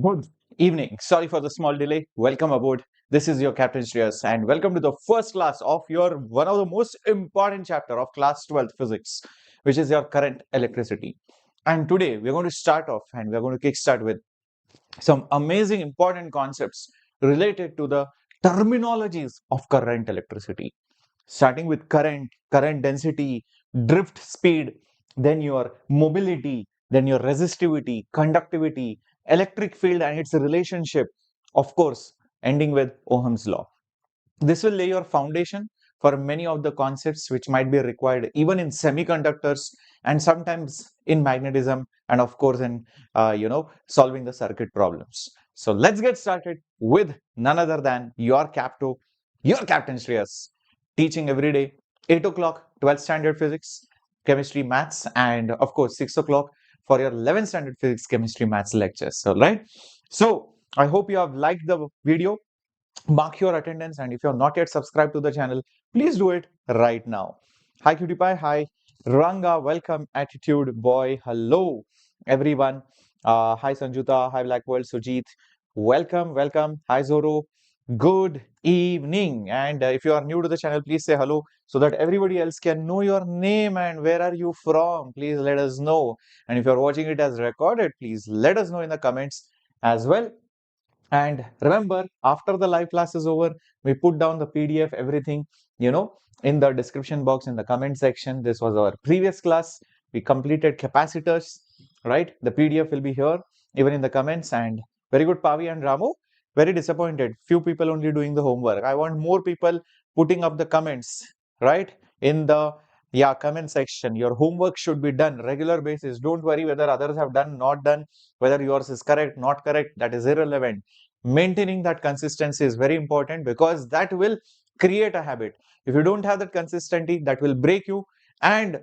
Good evening. Sorry for the small delay. Welcome aboard. This is your Captain Shreyas and welcome to the first class of your one of the most important chapter of class 12th physics, which is your current electricity. And today we're going to start off and we're going to kickstart with some amazing important concepts related to the terminologies of current electricity, starting with current density, drift speed, then your mobility, then your resistivity, conductivity, electric field and its relationship, of course, ending with Ohm's law. This will lay your foundation for many of the concepts which might be required even in semiconductors and sometimes in magnetism and of course in solving the circuit problems. So let's get started with none other than your Captain Shreyas, teaching every day 8 o'clock 12th standard physics, chemistry, maths, and of course 6 o'clock for your 11th standard physics, chemistry, maths lectures. All right. So I hope you have liked the video. Mark your attendance, and if you're not yet subscribed to the channel, please do it right now. Hi cutie pie, hi Ranga, welcome attitude boy, hello everyone. Hi Sanjuta, hi Black World, Sujit, welcome. Hi Zoro, good evening. And if you are new to the channel, please say hello so that everybody else can know your name and where are you from. Please let us know. And if you're watching it as recorded, please let us know in the comments as well. And remember, after the live class is over, we put down the PDF, everything, in the description box, in the comment section. This was our previous class. We completed capacitors, right? The PDF will be here, even in the comments. And very good, Pavi and Ramu. Very disappointed. Few people only doing the homework. I want more people putting up the comments, right? In the comment section. Your homework should be done regular basis. Don't worry whether others have done, not done, whether yours is correct, not correct. That is irrelevant. Maintaining that consistency is very important because that will create a habit. If you don't have that consistency, that will break you, and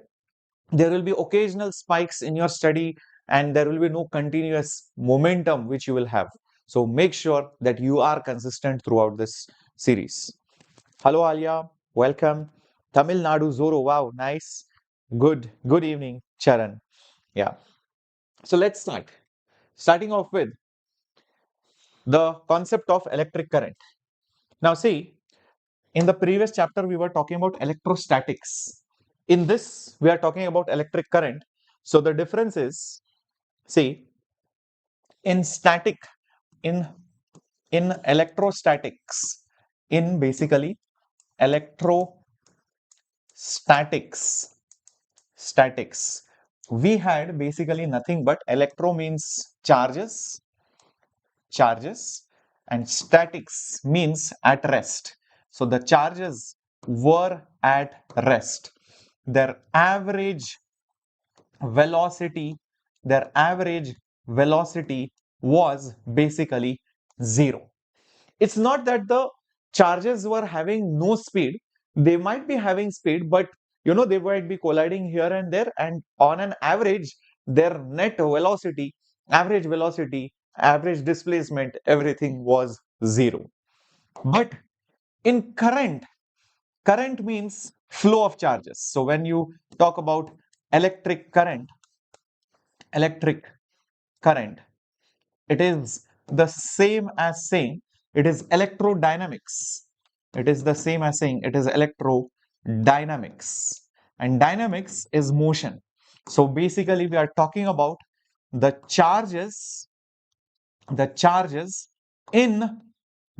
there will be occasional spikes in your study and there will be no continuous momentum which you will have. So make sure that you are consistent throughout this series. Hello Alia, welcome. Tamil Nadu Zoro, wow, nice. Good evening, Charan. Yeah. So let's start. Starting off with the concept of electric current. Now see, in the previous chapter, we were talking about electrostatics. In this, we are talking about electric current. So the difference is, see, in static, in electrostatics, in basically statics, we had basically nothing but electro means charges, and statics means at rest. So the charges were at rest. Their average velocity, was basically zero. It's not that the charges were having no speed. They might be having speed, but they might be colliding here and there, and on an average, their net velocity, average displacement, everything was zero. But in current means flow of charges. So when you talk about electric current, it is the same as saying it is electrodynamics. It is the same as saying it is electrodynamics. And dynamics is motion. So basically, we are talking about the charges in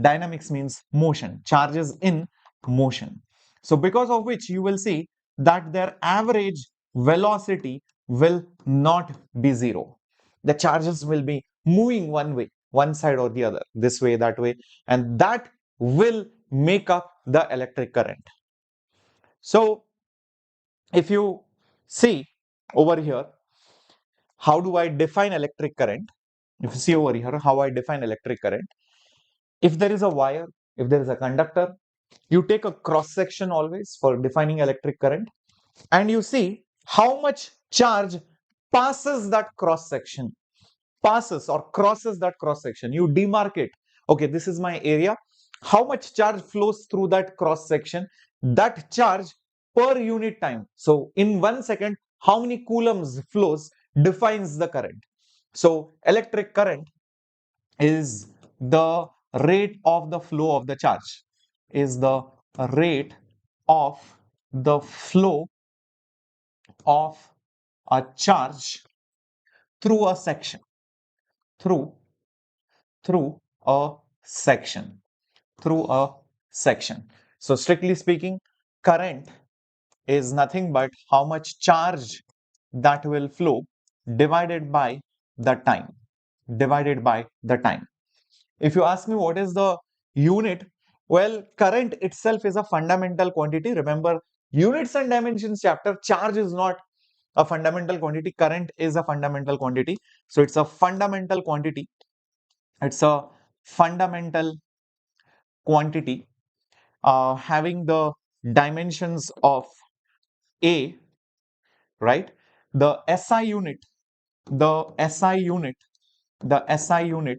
dynamics means motion, charges in motion. So because of which you will see that their average velocity will not be zero. The charges will be moving one way, one side or the other, this way, that way, and that will make up the electric current. So if you see over here, how do I define electric current? If you see over here, how I define electric current, if there is a wire, if there is a conductor, you take a cross section always for defining electric current, and you see how much charge passes that cross section, crosses that cross section. You demarcate, okay, this is my area. How much charge flows through that cross section? That charge per unit time. So in 1 second, how many coulombs flows defines the current. So electric current is the rate of the flow of the charge, is the rate of the flow of a charge through a section, through through a section, through a section. So strictly speaking, current is nothing but how much charge that will flow divided by the time, divided by the time. If you ask me what is the unit, well, current itself is a fundamental quantity. Remember, units and dimensions chapter, charge is not a fundamental quantity, current is a fundamental quantity. So it's a fundamental quantity. It's a fundamental quantity having the dimensions of A, right? The SI unit, the SI unit, the SI unit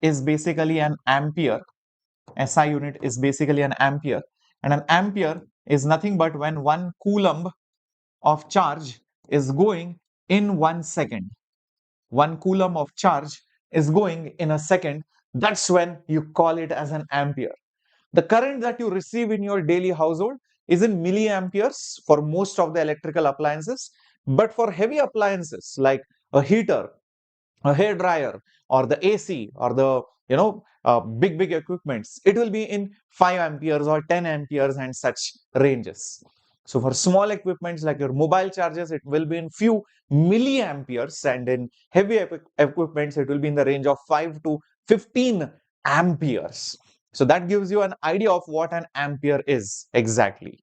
is basically an ampere. SI unit is basically an ampere, and an ampere is nothing but when 1 coulomb of charge is going in 1 second. 1 coulomb of charge is going in a second. That's when you call it as an ampere. The current that you receive in your daily household is in milliamperes for most of the electrical appliances, but for heavy appliances like a heater, a hair dryer, or the AC, or the big equipments, it will be in 5 amperes or 10 amperes and such ranges. So for small equipments like your mobile chargers, it will be in few milliamperes, and in heavy equipments, it will be in the range of 5 to 15 amperes. So that gives you an idea of what an ampere is exactly.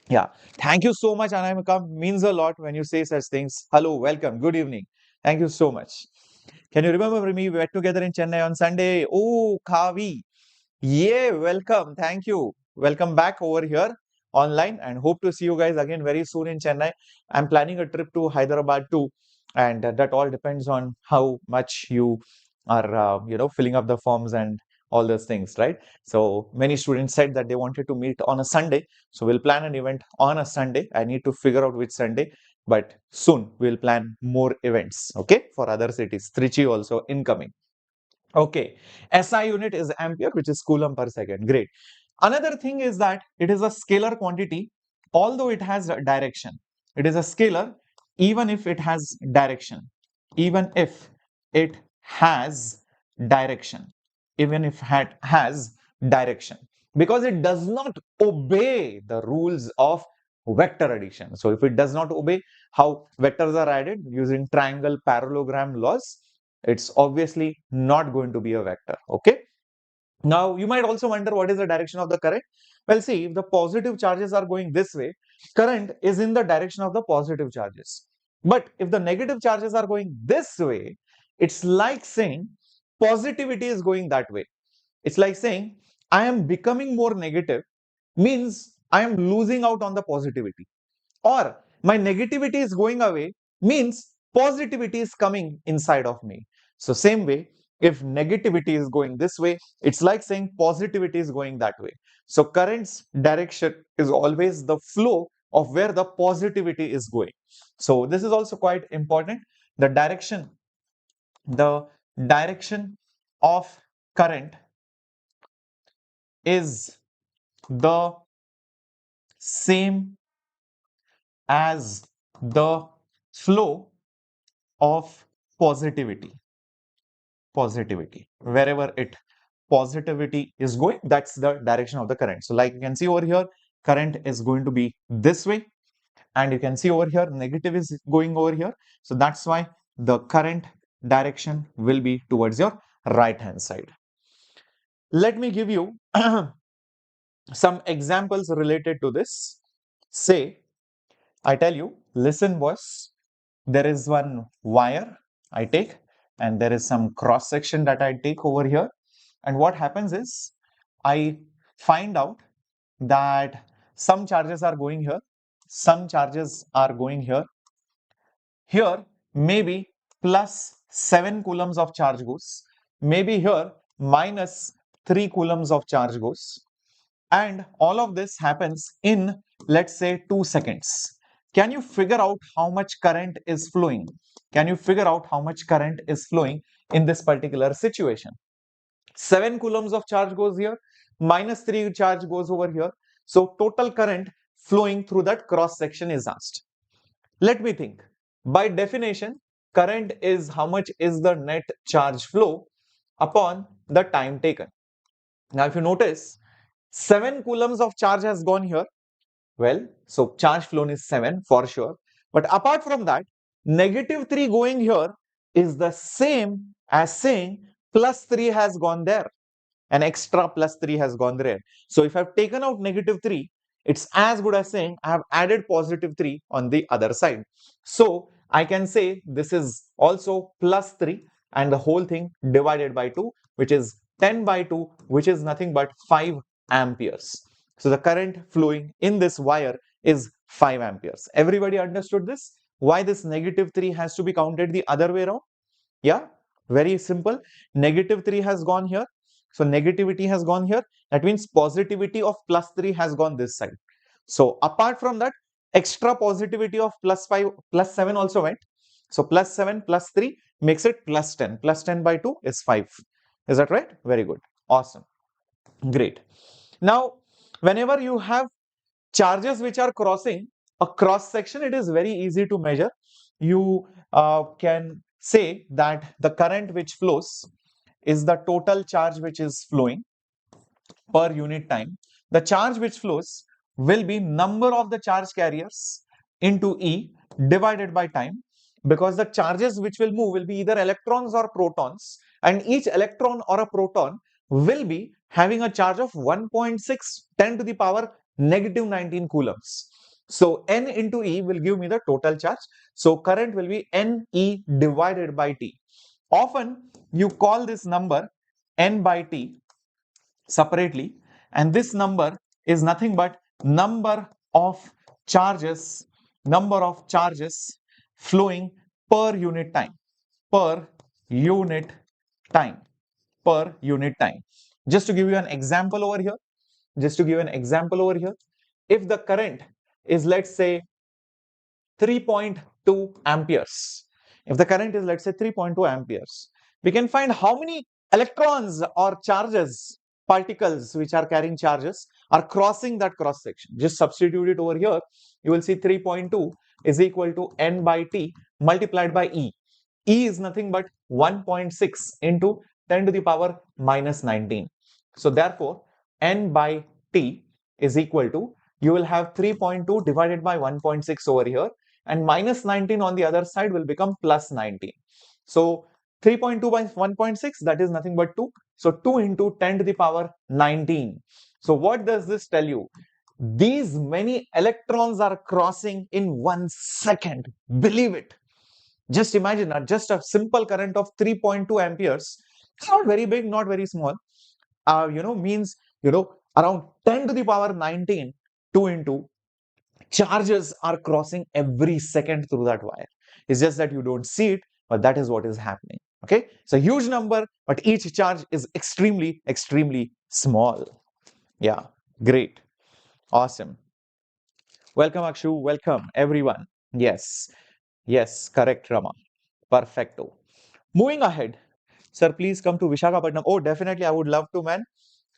Yeah, thank you so much, Anamika. Means a lot when you say such things. Hello, welcome, good evening. Thank you so much. Can you remember me? We were together in Chennai on Sunday. Oh, Kavi. Yeah, welcome. Thank you. Welcome back over here online, and hope to see you guys again very soon in Chennai. I'm planning a trip to Hyderabad too, and that all depends on how much you are, filling up the forms and all those things, right? So many students said that they wanted to meet on a Sunday. So we'll plan an event on a Sunday. I need to figure out which Sunday, but soon we'll plan more events, okay, for other cities. Trichy also incoming. Okay, SI unit is ampere, which is coulomb per second. Great. Another thing is that it is a scalar quantity, although it has a direction. It is a scalar, even if it has direction. Even if it has direction. Even if it has direction. Because it does not obey the rules of vector addition. So if it does not obey how vectors are added using triangle parallelogram laws, it's obviously not going to be a vector. Okay. Now, you might also wonder what is the direction of the current. Well, see, if the positive charges are going this way, current is in the direction of the positive charges. But if the negative charges are going this way, it's like saying positivity is going that way. It's like saying I am becoming more negative, means I am losing out on the positivity, or my negativity is going away, means positivity is coming inside of me. So same way, if negativity is going this way, it's like saying positivity is going that way. So current's direction is always the flow of where the positivity is going. So this is also quite important. The direction of current is the same as the flow of positivity. Wherever it positivity is going, that's the direction of the current. So like you can see over here, current is going to be this way, and you can see over here negative is going over here. So that's why the current direction will be towards your right hand side. Let me give you some examples related to this. Say, I tell you, listen boys, there is one wire I take, and there is some cross section that I take over here. And what happens is I find out that some charges are going here, some charges are going here. Here, maybe plus 7 coulombs of charge goes, maybe here minus 3 coulombs of charge goes. And all of this happens in, let's say, 2 seconds. Can you figure out how much current is flowing? Can you figure out how much current is flowing in this particular situation? 7 coulombs of charge goes here, minus 3 charge goes over here. So total current flowing through that cross section is asked. Let me think. By definition, current is how much is the net charge flow upon the time taken. Now, if you notice, 7 coulombs of charge has gone here. Well, so charge flown is 7 for sure. But apart from that, negative 3 going here is the same as saying plus 3 has gone there. An extra plus 3 has gone there. So if I've taken out negative 3, it's as good as saying I have added positive 3 on the other side. So I can say this is also plus 3 and the whole thing divided by 2, which is 10 by 2, which is nothing but 5 amperes. So the current flowing in this wire is 5 amperes. Everybody understood this? Why this negative 3 has to be counted the other way around? Yeah, very simple. Negative 3 has gone here. So negativity has gone here. That means positivity of plus 3 has gone this side. So apart from that, extra positivity of plus 5, plus 7 also went. So plus 7 plus 3 makes it plus 10. Plus 10 by 2 is 5. Is that right? Very good. Awesome. Great. Now, whenever you have charges which are crossing a cross section, it is very easy to measure. You can say that the current which flows is the total charge which is flowing per unit time. The charge which flows will be number of the charge carriers into E divided by time, because the charges which will move will be either electrons or protons, and each electron or a proton will be having a charge of 1.6 10 to the power negative 19 coulombs. So N into E will give me the total charge. So current will be NE divided by T. Often you call this number N by T separately, and this number is nothing but number of charges flowing per unit time, per unit time, per unit time. Just to give you an example over here, if the current is, let's say, 3.2 amperes, if the current is, let's say, 3.2 amperes, we can find how many electrons or charges, particles which are carrying charges, are crossing that cross section. Just substitute it over here. You will see 3.2 is equal to N by T multiplied by E. E is nothing but 1.6 into 10 to the power minus 19. So therefore, N by T is equal to, you will have 3.2 divided by 1.6 over here, and minus 19 on the other side will become plus 19. So 3.2 by 1.6, that is nothing but 2. So 2 into 10 to the power 19. So what does this tell you? These many electrons are crossing in 1 second. Believe it. Just imagine, just a simple current of 3.2 amperes. It's not very big, not very small. Means, around 10 to the power 19, 2 into charges are crossing every second through that wire. It's just that you don't see it, but that is what is happening. Okay, it's a huge number, but each charge is extremely, extremely small. Yeah, great. Awesome. Welcome, Akshu. Welcome, everyone. Yes, yes, correct, Rama. Perfecto. Moving ahead. Sir, please come to Vishakhapatnam. Oh, definitely, I would love to, man.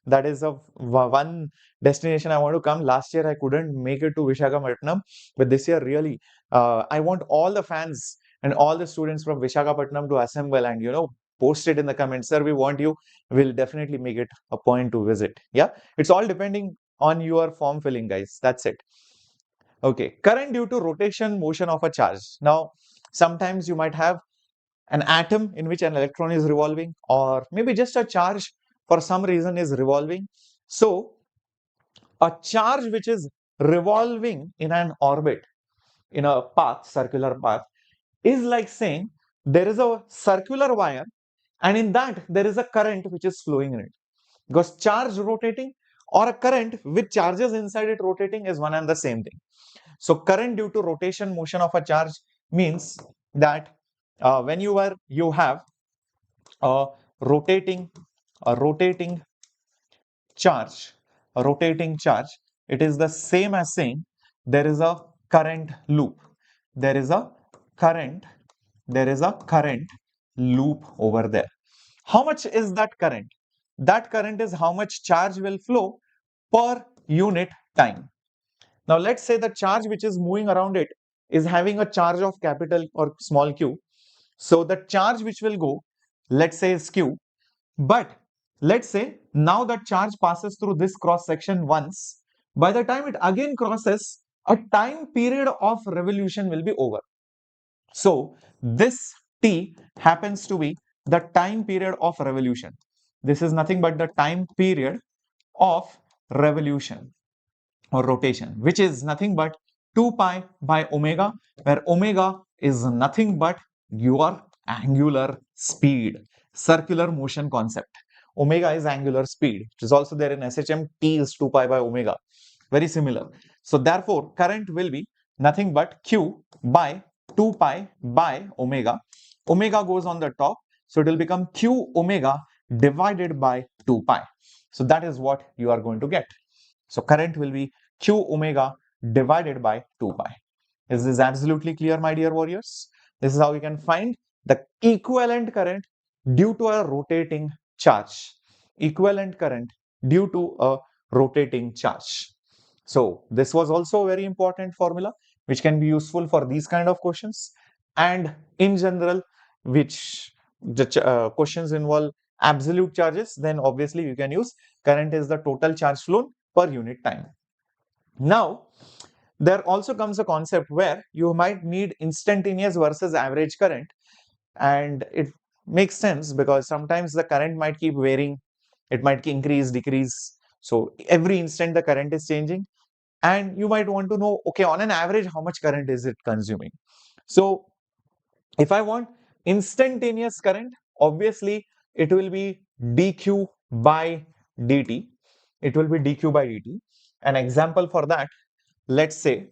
That is one destination I want to come. Last year I couldn't make it to Vishakhapatnam, but this year really, I want all the fans and all the students from Vishakhapatnam to assemble and post it in the comments. Sir, we want you. We'll definitely make it a point to visit. Yeah, it's all depending on your form filling, guys. That's it. Okay, current due to rotation motion of a charge. Now, sometimes you might have an atom in which an electron is revolving, or maybe just a charge for some reason is revolving. So a charge which is revolving in an orbit, in a path, circular path, is like saying there is a circular wire, and in that there is a current which is flowing in it, because charge rotating or a current with charges inside it rotating is one and the same thing. So current due to rotation motion of a charge means that when you have a rotating charge, it is the same as saying there is a current loop. There is a current loop over there. How much is that current? That current is how much charge will flow per unit time. Now let's say the charge which is moving around it is having a charge of capital or small q. So the charge which will go, let's say, is q. But let's say now that charge passes through this cross section once. By the time it again crosses, a time period of revolution will be over. So this t happens to be the time period of revolution. This is nothing but the time period of revolution or rotation, which is nothing but 2 pi by omega, where omega is nothing but your angular speed, circular motion concept. Omega is angular speed, which is also there in SHM. T is 2 pi by omega, very similar. So therefore current will be nothing but q by 2 pi by omega. Omega goes on the top, so it will become q omega divided by 2 pi. So that is what you are going to get. So current will be q omega divided by 2 pi. Is this absolutely clear, my dear warriors? This is how we can find the equivalent current due to a rotating charge. Equivalent current due to a rotating charge. So this was also a very important formula which can be useful for these kind of questions, and in general which the questions involve absolute charges, then obviously you can use current is the total charge flown per unit time. Now there also comes a concept where you might need instantaneous versus average current, and it makes sense because sometimes the current might keep varying, it might increase, decrease. So every instant the current is changing, and you might want to know, okay, on an average how much current is it consuming. So if I want instantaneous current, obviously it will be dq by dt. It will be dq by dt. An example for that, let's say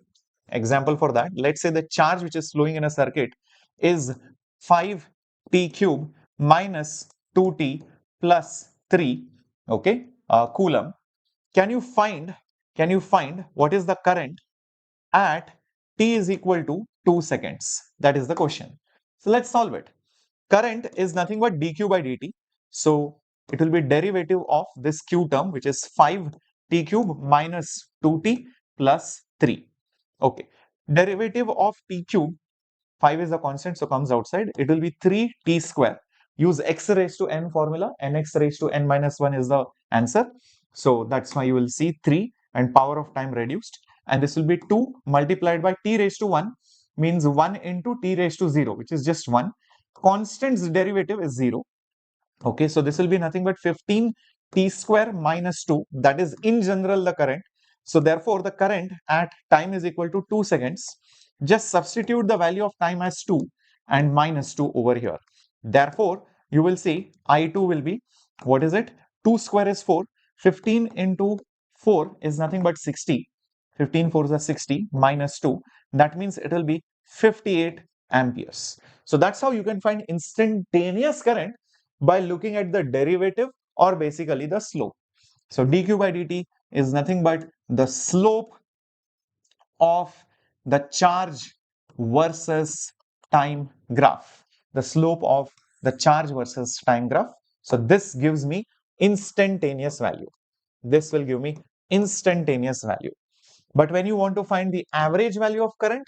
the charge which is flowing in a circuit is 5t cube minus 2t plus 3, okay, coulomb. Can you find what is the current at t is equal to 2 seconds? That is the question. So let's solve it. Current is nothing but dq by dt. So it will be derivative of this q term, which is 5t cube minus 2t plus 3. Okay. Derivative of t cube, 5 is a constant, so comes outside. It will be 3t square. Use x raised to n formula. Nx raised to n minus 1 is the answer. So that's why you will see 3 and power of time reduced. And this will be 2 multiplied by t raised to 1, means 1 into t raised to 0, which is just 1. Constant's derivative is 0. Okay, so this will be nothing but 15 t square minus 2. That is in general the current. So therefore the current at time is equal to 2 seconds. Just substitute the value of time as 2 and minus 2 over here. Therefore you will see I2 will be, what is it? 2 square is 4. 15 into 4 is nothing but 60. 15 4 is 60 minus 2. That means it will be 58 amperes. So that's how you can find instantaneous current, by looking at the derivative or basically the slope. So dq by dt is nothing but the slope of the charge versus time graph. The slope of the charge versus time graph. So this gives me instantaneous value. This will give me instantaneous value. But when you want to find the average value of current,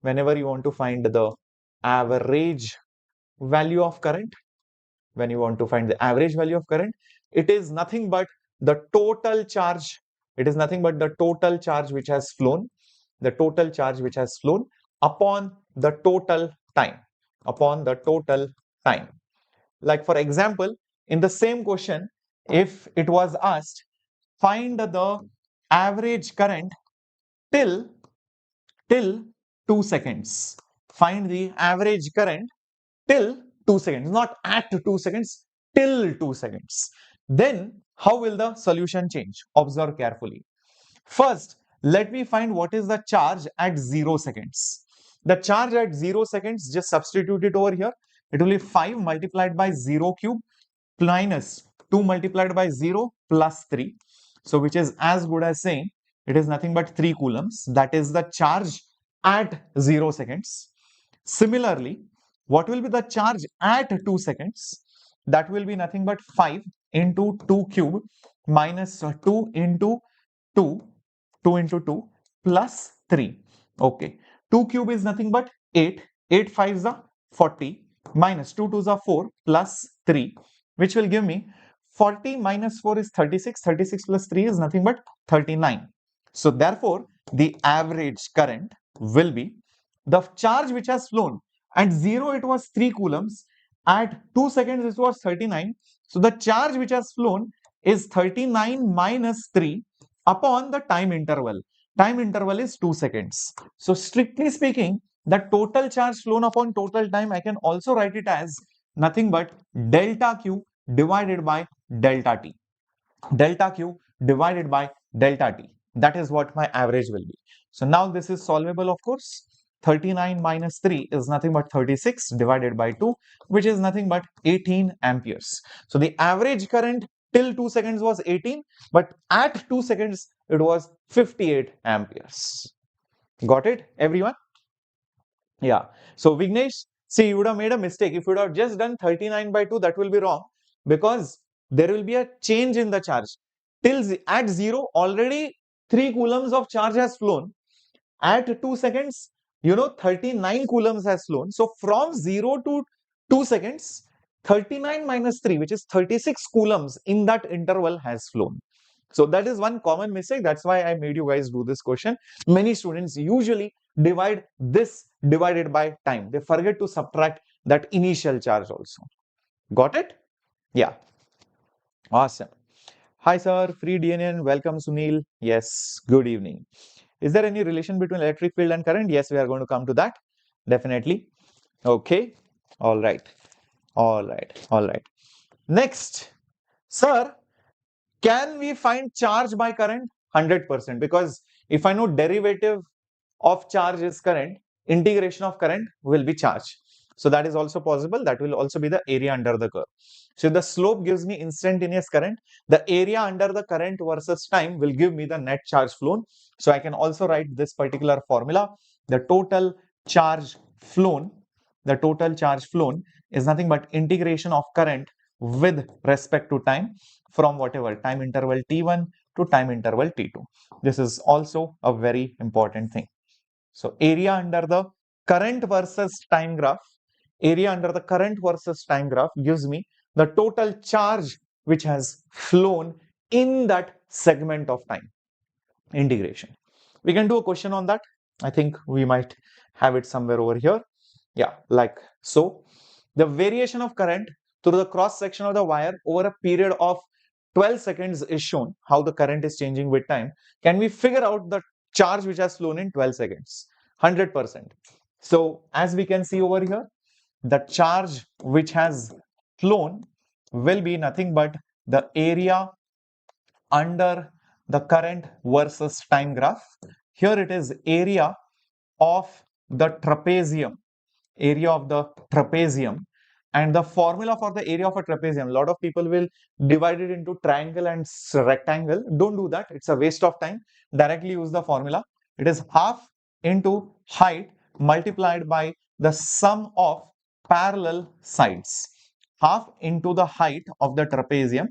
whenever you want to find the average value of current, it is nothing but the total charge. It is nothing but the total charge which has flown, upon the total time, Like for example, in the same question, if it was asked, find the average current till 2 seconds. Find the average current till 2 seconds, not at 2 seconds, till 2 seconds. Then how will the solution change? Observe carefully. First, let me find what is the charge at 0 seconds. The charge at 0 seconds, just substitute it over here. It will be 5 multiplied by 0 cube minus 2 multiplied by 0 plus 3. So which is as good as saying it is nothing but 3 coulombs. That is the charge at 0 seconds. Similarly, what will be the charge at 2 seconds? That will be nothing but 5 into 2 cube minus 2 into 2, 2 into 2 plus 3. Okay, 2 cube is nothing but 8, 8 5s are 40 minus 2 2s are 4 plus 3, which will give me 40 minus 4 is 36, 36 plus 3 is nothing but 39. So therefore, the average current will be the charge which has flown at 0 it was 3 coulombs, at 2 seconds it was 39. So the charge which has flown is 39 minus 3 upon the time interval. Time interval is 2 seconds. So strictly speaking, the total charge flown upon total time, I can also write it as nothing but delta Q divided by delta T. Delta Q divided by delta T. That is what my average will be. So now this is solvable, of course. 39 minus 3 is nothing but 36 divided by 2, which is nothing but 18 amperes. So the average current till 2 seconds was 18, but at 2 seconds it was 58 amperes. Got it, everyone? Yeah. So Vignesh, see, you would have made a mistake. If you would have just done 39 by 2, that will be wrong, because there will be a change in the charge. Till at 0, already 3 coulombs of charge has flown. At 2 seconds, 39 coulombs has flown. So from 0 to 2 seconds, 39 minus 3, which is 36 coulombs in that interval has flown. So that is one common mistake. That's why I made you guys do this question. Many students usually divide this divided by time. They forget to subtract that initial charge also. Got it? Yeah. Awesome. Hi, sir. Free DNN. Welcome, Sunil. Yes. Good evening. Is there any relation between electric field and current? Yes, we are going to come to that. Definitely. Okay. All right. All right. All right. Next, sir, can we find charge by current? 100%. Because if I know derivative of charge is current, integration of current will be charge. So that is also possible. That will also be the area under the curve. So if the slope gives me instantaneous current, the area under the current versus time will give me the net charge flown. So I can also write this particular formula. The total charge flown, is nothing but integration of current with respect to time from whatever time interval t1 to time interval t2. This is also a very important thing. So area under the current versus time graph, gives me the total charge which has flown in that segment of time. Integration. We can do a question on that. I think we might have it somewhere over here. Yeah, like so. The variation of current through the cross section of the wire over a period of 12 seconds is shown. How the current is changing with time. Can we figure out the charge which has flown in 12 seconds? 100%. So as we can see over here, the charge which has flown will be nothing but the area under the current versus time graph. Here it is area of the trapezium, and the formula for the area of a trapezium, a lot of people will divide it into triangle and rectangle. Don't do that, it's a waste of time. Directly use the formula. It is half into height multiplied by the sum of parallel sides, half into the height of the trapezium.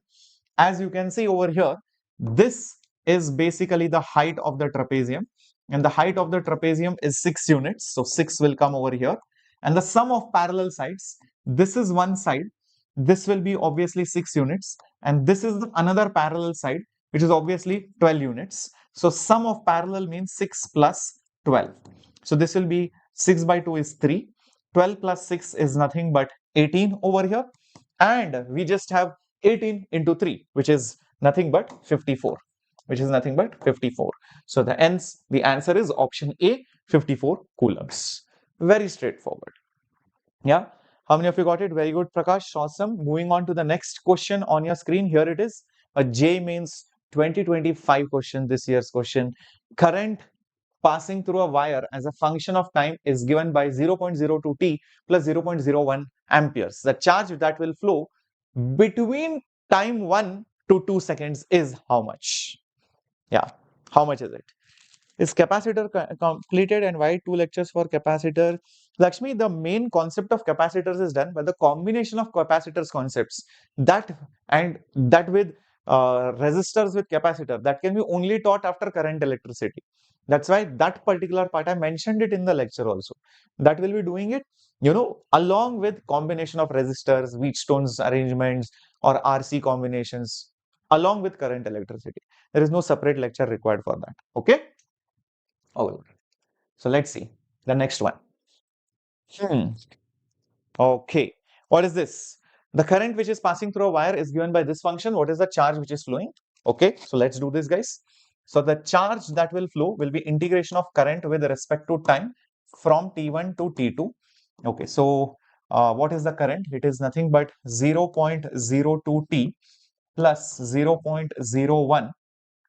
As you can see over here, this is basically the height of the trapezium, and the height of the trapezium is 6 units, so 6 will come over here. And the sum of parallel sides, this is one side, this will be obviously 6 units, and this is another parallel side, which is obviously 12 units. So sum of parallel means 6 plus 12. So this will be 6 by 2 is 3, 12 plus 6 is nothing but 18 over here, and we just have 18 into 3, which is nothing but 54. So the answer is option A, 54 coulombs. Very straightforward. Yeah. How many of you got it? Very good, Prakash. Awesome. Moving on to the next question on your screen. Here it is. A JEE Mains 2025 question, this year's question. Current passing through a wire as a function of time is given by 0.02 t plus 0.01 amperes. The charge that will flow between time 1 to 2 seconds is how much? Yeah. How much is it? Is capacitor completed, and why 2 lectures for capacitor? Lakshmi, the main concept of capacitors is done, but the combination of capacitors concepts that and that with resistors with capacitor, that can be only taught after current electricity. That's why that particular part I mentioned it in the lecture also. That will be doing it, along with combination of resistors, Wheatstone's arrangements or RC combinations, along with current electricity. There is no separate lecture required for that. Okay. Oh, so let's see the next one. Okay, what is this? The current which is passing through a wire is given by this function. What is the charge which is flowing? Okay, so let's do this, guys. So the charge that will flow will be integration of current with respect to time from T1 to T2. Okay, so what is the current? It is nothing but 0.02 T plus 0.01.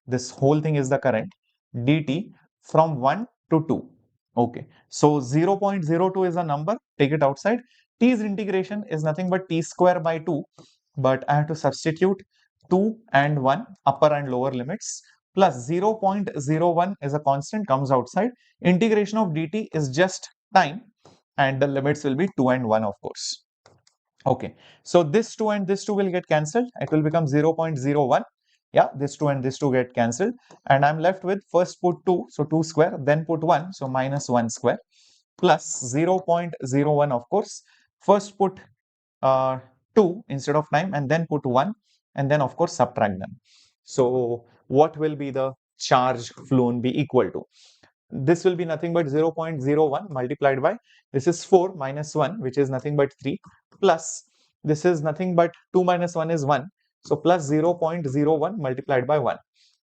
This whole thing is the current dt from 1 to 2. Okay, so 0.02 is a number, take it outside. T's integration is nothing but t square by 2, but I have to substitute 2 and 1 upper and lower limits, plus 0.01 is a constant, comes outside. Integration of dt is just time, and the limits will be 2 and 1, of course. Okay, so this 2 and this 2 will get cancelled. It will become 0.01. Yeah, this 2 and this 2 get cancelled, and I'm left with first put 2, so 2 square, then put 1, so minus 1 square, plus 0.01, of course. First put 2 instead of time, and then put 1, and then of course subtract them. So what will be the charge flown be equal to? This will be nothing but 0.01 multiplied by, this is 4 minus 1, which is nothing but 3, plus this is nothing but 2 minus 1 is 1, so plus 0.01 multiplied by 1.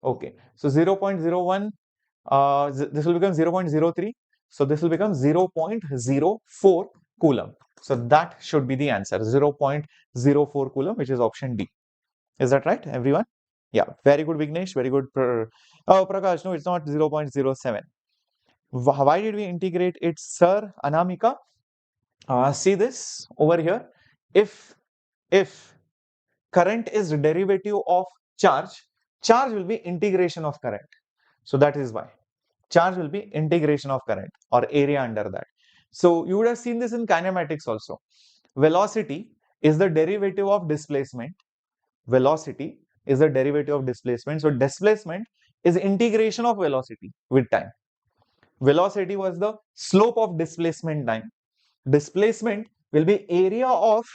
Okay, so 0.01, this will become 0.03, so this will become 0.04 coulomb. So that should be the answer, 0.04 coulomb, which is option D. Is that right, everyone? Yeah, very good, Vignesh, very good. Oh, Prakash, no, it's not 0.07. Why did we integrate it, sir? Anamika, see this over here. If current is derivative of charge, charge will be integration of current. So that is why charge will be integration of current or area under that. So you would have seen this in kinematics also. Velocity is the derivative of displacement. Velocity is the derivative of displacement. So displacement is integration of velocity with time. Velocity was the slope of displacement time. Displacement will be area of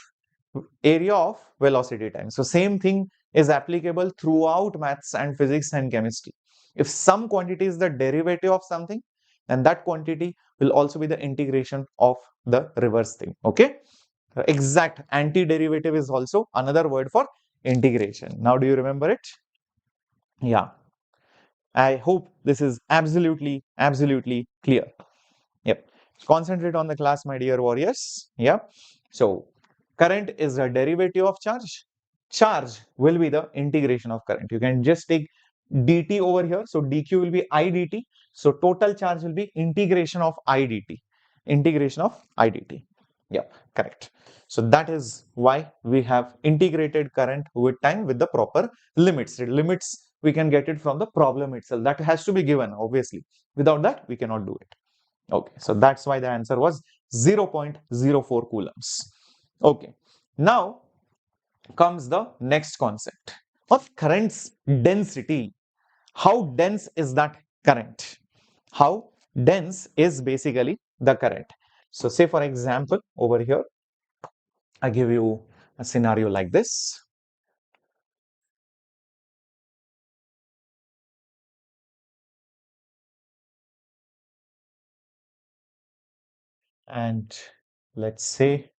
velocity time. So same thing is applicable throughout maths and physics and chemistry. If some quantity is the derivative of something, then that quantity will also be the integration of the reverse thing. Okay, exact antiderivative is also another word for integration. Now do you remember it? Yeah, I hope this is absolutely clear. Yep. Concentrate on the class, my dear warriors. Yep. So current is a derivative of charge. Charge will be the integration of current. You can just take dt over here. So dq will be I dt. So total charge will be integration of I dt. Integration of I dt. Yeah, correct. So that is why we have integrated current with time with the proper limits. Limits we can get it from the problem itself. That has to be given, obviously. Without that, we cannot do it. Okay, so that's why the answer was 0.04 coulombs. Okay, now comes the next concept of current's density. How dense is that current? How dense is basically the current? So say for example, over here, I give you a scenario like this. And let's say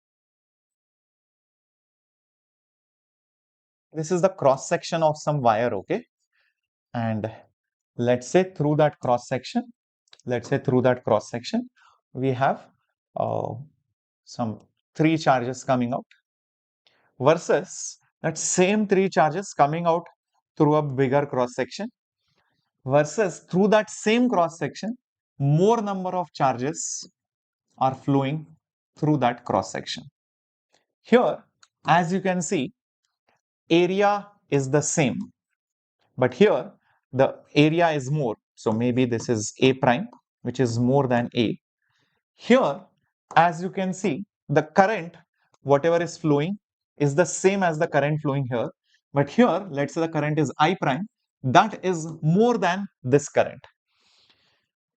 this is the cross section of some wire, okay? And let's say through that cross section, we have some 3 charges coming out, versus that same 3 charges coming out through a bigger cross section, versus through that same cross section, more number of charges are flowing through that cross section. Here, as you can see, area is the same, but here the area is more. So maybe this is A prime, which is more than A. Here, as you can see, the current, whatever is flowing, is the same as the current flowing here. But here, let's say the current is I prime, that is more than this current.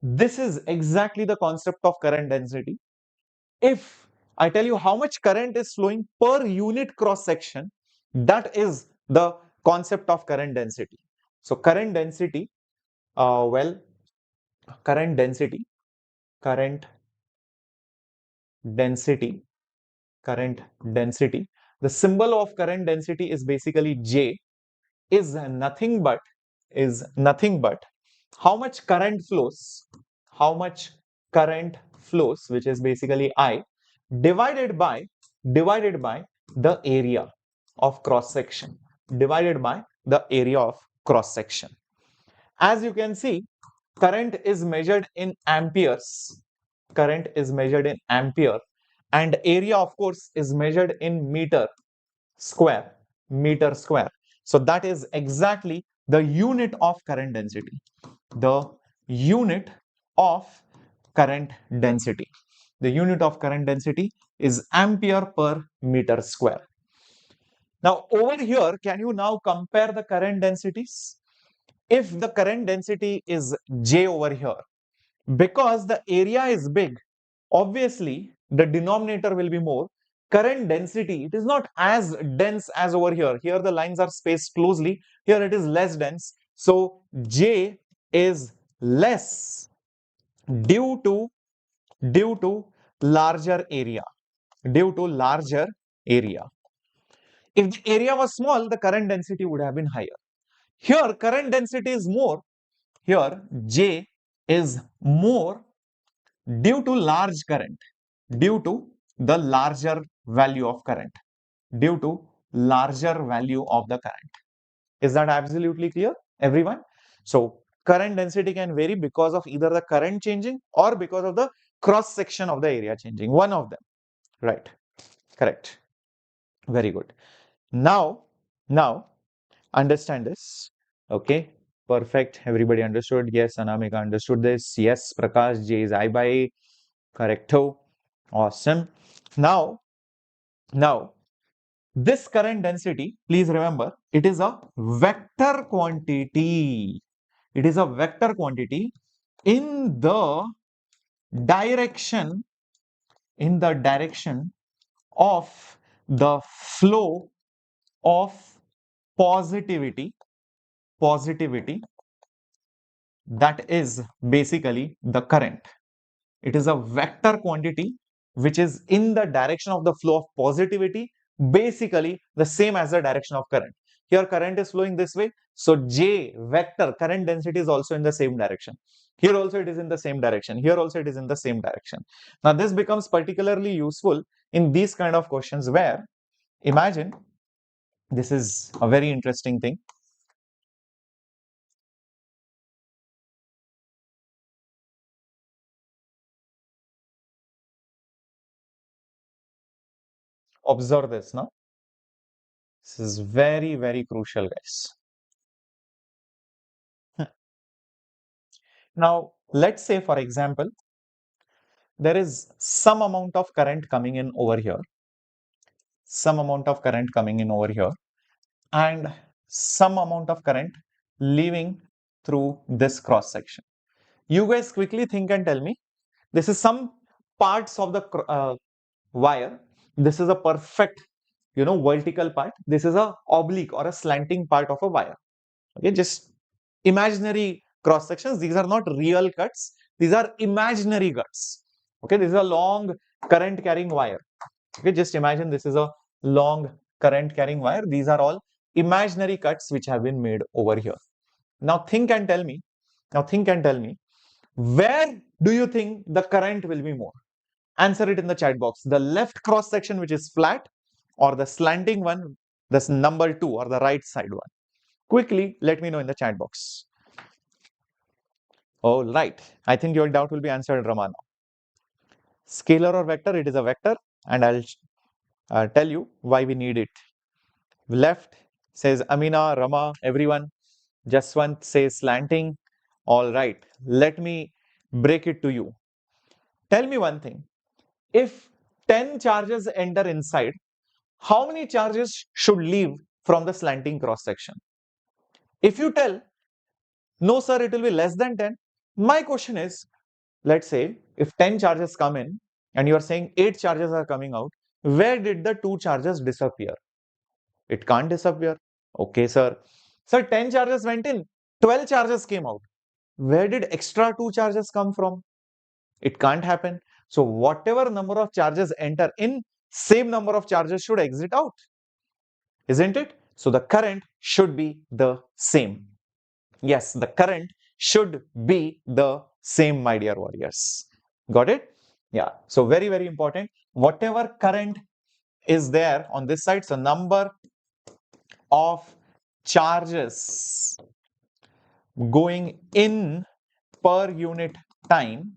This is exactly the concept of current density. If I tell you how much current is flowing per unit cross section, that is the concept of current density. So current density, well, current density, current density, current density. The symbol of current density is basically J, is nothing but how much current flows, how much current flows, which is basically I, divided by the area of cross section, divided by the area of cross section. As you can see, current is measured in amperes, current is measured in ampere, and area of course is measured in square, meter square. So that is exactly the unit of current density, the unit of current density. The unit of current density is ampere per meter square. Now over here, can you now compare the current densities? If the current density is J over here, because the area is big, obviously the denominator will be more. Current density, it is not as dense as over here. Here the lines are spaced closely, here it is less dense. So J is less due to larger area, due to larger area. If the area was small, the current density would have been higher. Here current density is more, here J is more due to large current, due to the larger value of current, due to larger value of the current. Is that absolutely clear, everyone? So current density can vary because of either the current changing or because of the cross section of the area changing, one of them, right? Correct. Very good. Now understand this. Okay, perfect. Everybody understood? Yes, Anamika understood this. Yes, Prakash, J is I by A. Correcto. Awesome. Now this current density, please remember, it is a vector quantity. It is a vector quantity in the direction of the flow of positivity, that is basically the current. It is a vector quantity which is in the direction of the flow of positivity, basically the same as the direction of current. Here current is flowing this way, so J vector current density is also in the same direction. Here also it is in the same direction. Here also it is in the same direction. Now this becomes particularly useful in these kind of questions where, imagine, this is a very interesting thing. Observe this now. This is very, very crucial, guys. Now, let's say, for example, there is some amount of current coming in over here, some amount of current coming in over here, and some amount of current leaving through this cross section. You guys quickly think and tell me, this is some parts of the wire. This is a perfect, vertical part. This is a oblique or a slanting part of a wire. Okay, just imaginary cross sections. These are not real cuts. These are imaginary cuts. Okay, this is a long current carrying wire. Okay, just imagine this is a long current carrying wire. These are all imaginary cuts which have been made over here. Now think and tell me, where do you think the current will be more? Answer it in the chat box. The left cross section which is flat, or the slanting one, this number 2, or the right side one. Quickly let me know in the chat box. All right, I think your doubt will be answered, Ramana. Scalar or vector? It is a vector, and I'll tell you why we need it. Left says Amina, Rama, everyone. Just one says slanting. All right, let me break it to you. Tell me one thing. If 10 charges enter inside, how many charges should leave from the slanting cross section? If you tell, no sir, it will be less than 10. My question is, let's say if 10 charges come in and you are saying 8 charges are coming out, where did the 2 charges disappear? It can't disappear. Okay, sir. Sir, 10 charges went in, 12 charges came out. Where did extra 2 charges come from? It can't happen. So whatever number of charges enter in, same number of charges should exit out, isn't it? So the current should be the same. Yes, the current should be the same, my dear warriors. Got it? Yeah. So very, very important. Whatever current is there on this side, so number of charges going in per unit time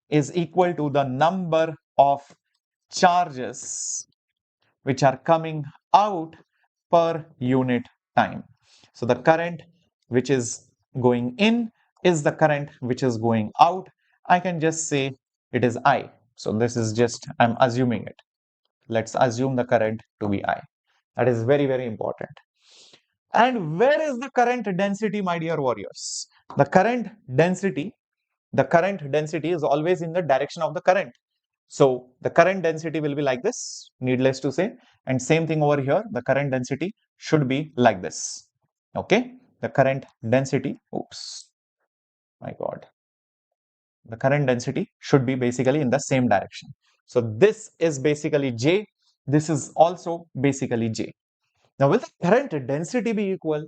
is equal to the number of charges which are coming out per unit time. So the current which is going in is the current which is going out. I can just say it is I. So this is just, I'm assuming it. Let's assume the current to be I. That is very, very important. And where is the current density, my dear warriors? The current density is always in the direction of the current. So the current density will be like this, needless to say. And same thing over here, the current density should be like this. Okay, the current density, oops, my God. The current density should be basically in the same direction. So this is basically J. This is also basically J. Now, will the current density be equal?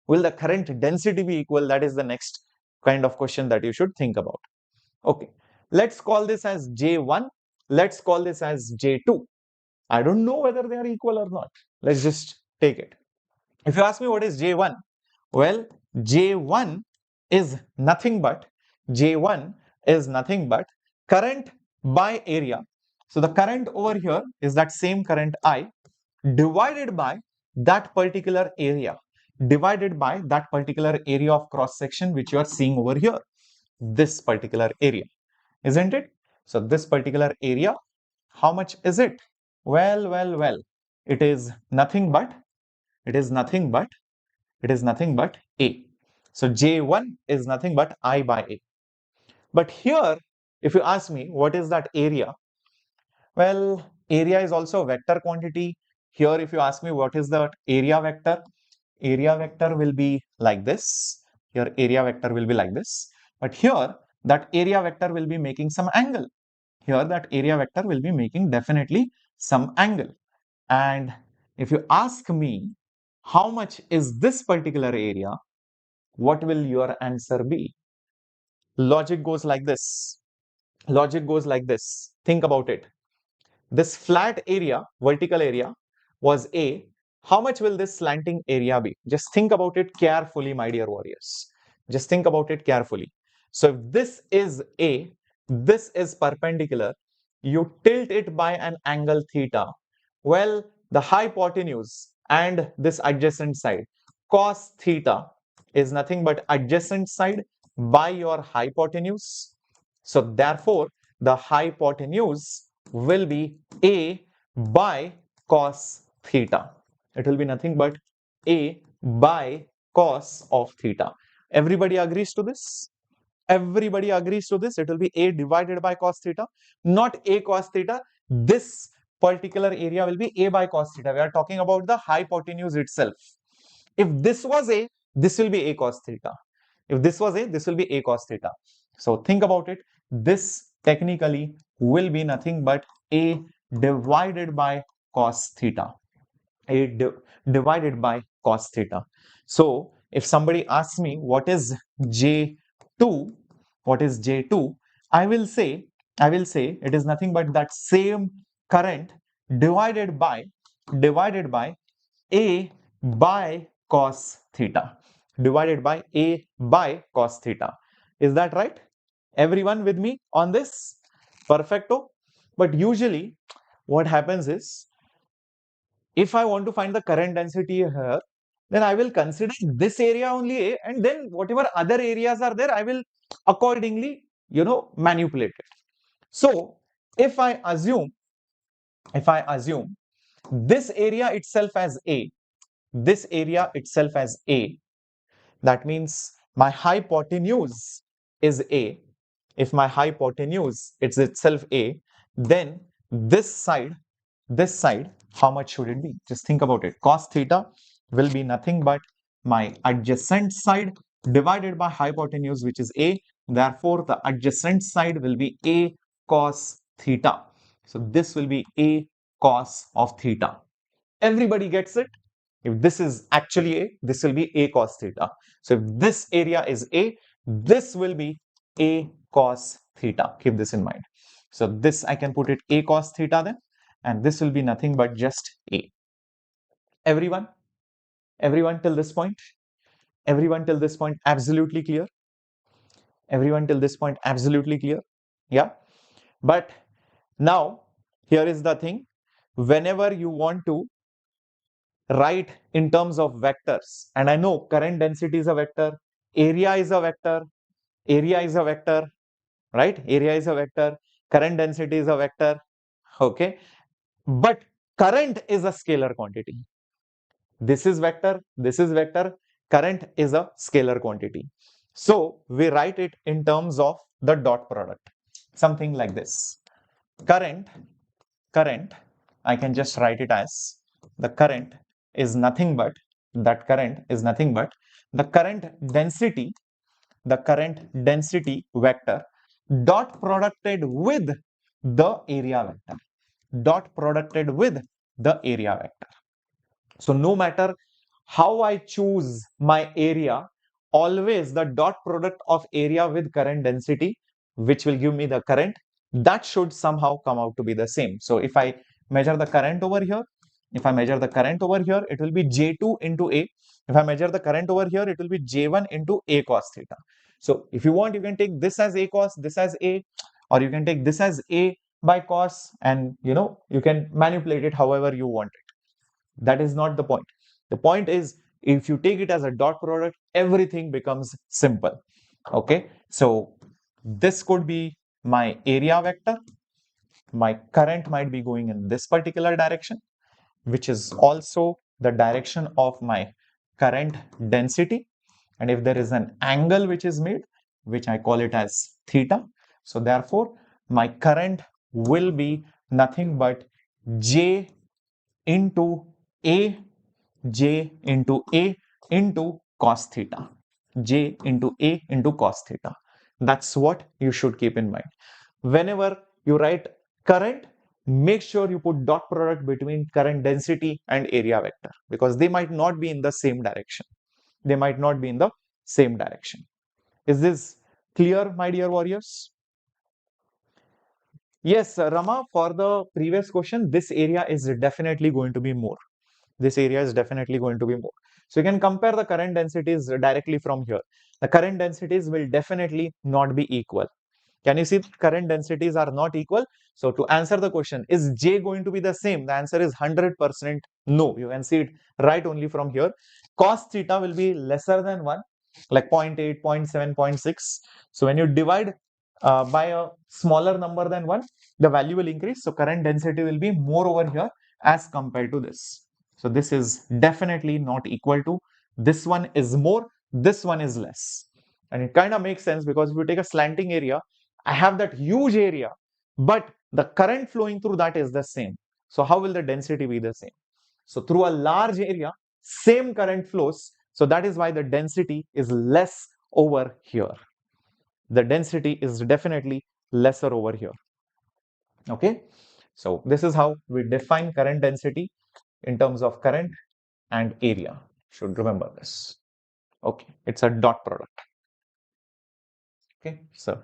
Will the current density be equal? That is the next kind of question that you should think about. Okay, let's call this as J1. Let's call this as J2. I don't know whether they are equal or not. Let's just take it. If you ask me what is J1, well, J1 is nothing but current by area. So the current over here is that same current I divided by that particular area, of cross section which you are seeing over here, this particular area, isn't it? So this particular area, how much is it? Well, it is nothing but A. So J1 is nothing but I by A. But here, if you ask me what is that area, well, area is also a vector quantity. Here, if you ask me what is the area vector will be like this. Here, area vector will be like this. But here, that area vector will be making some angle. Here, that area vector will be making definitely some angle. And if you ask me how much is this particular area, what will your answer be? Logic goes like this. Think about it. This flat area, vertical area was A. How much will this slanting area be? Just think about it carefully, my dear warriors. Just think about it carefully. So if this is A, this is perpendicular, you tilt it by an angle theta. Well, the hypotenuse and this adjacent side, cos theta, is nothing but adjacent side by your hypotenuse. So therefore, the hypotenuse will be A by cos theta. It will be nothing but A by cos of theta. Everybody agrees to this? Everybody agrees to this. It will be A divided by cos theta, not A cos theta. This particular area will be A by cos theta. We are talking about the hypotenuse itself. If this was A, this will be A cos theta. If this was A, this will be A cos theta. So think about it. This technically will be nothing but A divided by cos theta. Divided by cos theta. So if somebody asks me what is J2, I will say it is nothing but that same current divided by A by cos theta, Is that right? Everyone with me on this? Perfecto. But usually what happens is, if I want to find the current density here, then I will consider this area only A, and then whatever other areas are there, I will accordingly, manipulate it. So if I assume this area itself as A, this area itself as A, that means my hypotenuse is A. If my hypotenuse is itself A, then this side, how much should it be? Just think about it. Cos theta will be nothing but my adjacent side divided by hypotenuse, which is A. Therefore, the adjacent side will be A cos theta. So this will be A cos of theta. Everybody gets it? If this is actually A, this will be A cos theta. So if this area is A, this will be A cos theta. Keep this in mind. So this I can put it A cos theta then, and this will be nothing but just A. Everyone till this point? Everyone till this point absolutely clear? Everyone till this point absolutely clear? Yeah. But now here is the thing. Whenever you want to write in terms of vectors, and I know current density is a vector, area is a vector, right? Area is a vector, current density is a vector, okay? But current is a scalar quantity. This is vector, current is a scalar quantity. So we write it in terms of the dot product, something like this. Current, I can just write it as the current is nothing but the current density vector dot producted with the area vector. So no matter how I choose my area, always the dot product of area with current density, which will give me the current, that should somehow come out to be the same. So if I measure the current over here, it will be J2 into A. If I measure the current over here, it will be J1 into A cos theta. So if you want, you can take this as A cos, this as A, or you can take this as A by cos, and you can manipulate it however you want it. That is not the point. The point is, if you take it as a dot product, everything becomes simple. Okay, so this could be my area vector. My current might be going in this particular direction, which is also the direction of my current density. And if there is an angle which is made, which I call it as theta, so therefore my current will be nothing but J into A, J into A into cos theta. J into A into cos theta. That's what you should keep in mind. Whenever you write current, make sure you put dot product between current density and area vector, because they might not be in the same direction. Is this clear, my dear warriors? Yes, Rama, for the previous question, this area is definitely going to be more. So you can compare the current densities directly from here. The current densities will definitely not be equal. Can you see that current densities are not equal? So to answer the question, is J going to be the same? The answer is 100% no. You can see it right only from here. Cos theta will be lesser than 1, like 0.8, 0.7, 0.6. So when you divide by a smaller number than 1, the value will increase. So current density will be more over here as compared to this. So this is definitely not equal to, this one is more, this one is less. And it kind of makes sense, because if you take a slanting area, I have that huge area, but the current flowing through that is the same. So how will the density be the same? So through a large area, same current flows. So that is why the density is less over here. The density is definitely lesser over here. Okay. So this is how we define current density in terms of current and area. Should remember this. Okay. It's a dot product. Okay. So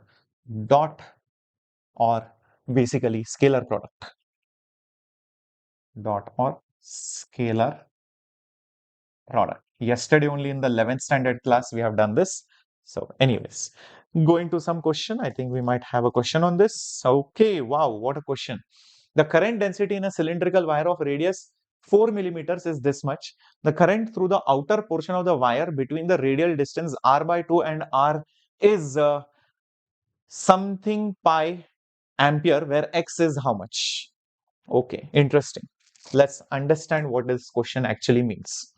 dot, or basically scalar product. Dot or scalar product. Yesterday only in the 11th standard class we have done this. So anyways, going to some question. I think we might have a question on this. Okay, wow, what a question. The current density in a cylindrical wire of radius 4 millimeters is this much. The current through the outer portion of the wire between the radial distance r by 2 and r is something pi ampere, where x is how much? Okay, interesting. Let's understand what this question actually means.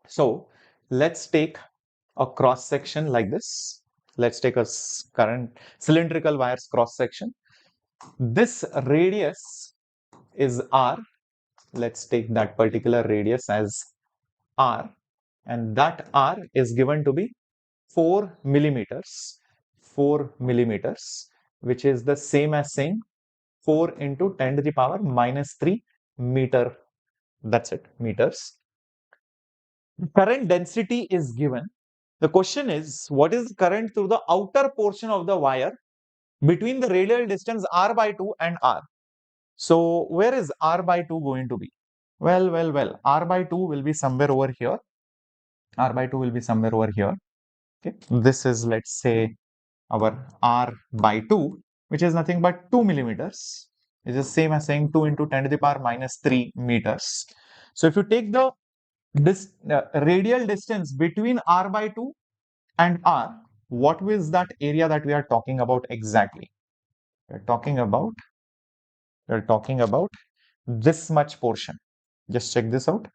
So let's take a cross section like this. Let's take a current cylindrical wires cross section. This radius is r. Let's take that particular radius as r, and that r is given to be 4 millimeters. 4 millimeters, which is the same as saying 4 into 10 to the power minus 3 meter. That's it, meters. Current density is given. The question is, what is the current through the outer portion of the wire between the radial distance r by 2 and r? So where is r by 2 going to be? Well, r by 2 will be somewhere over here. R by 2 will be somewhere over here. Okay, this is, let's say, our r by 2, which is nothing but 2 millimeters. It is the same as saying 2 into 10 to the power minus 3 meters. So if you take the radial distance between r by 2 and r, what is that area that we are talking about exactly? We are talking about this much portion. Just check this out.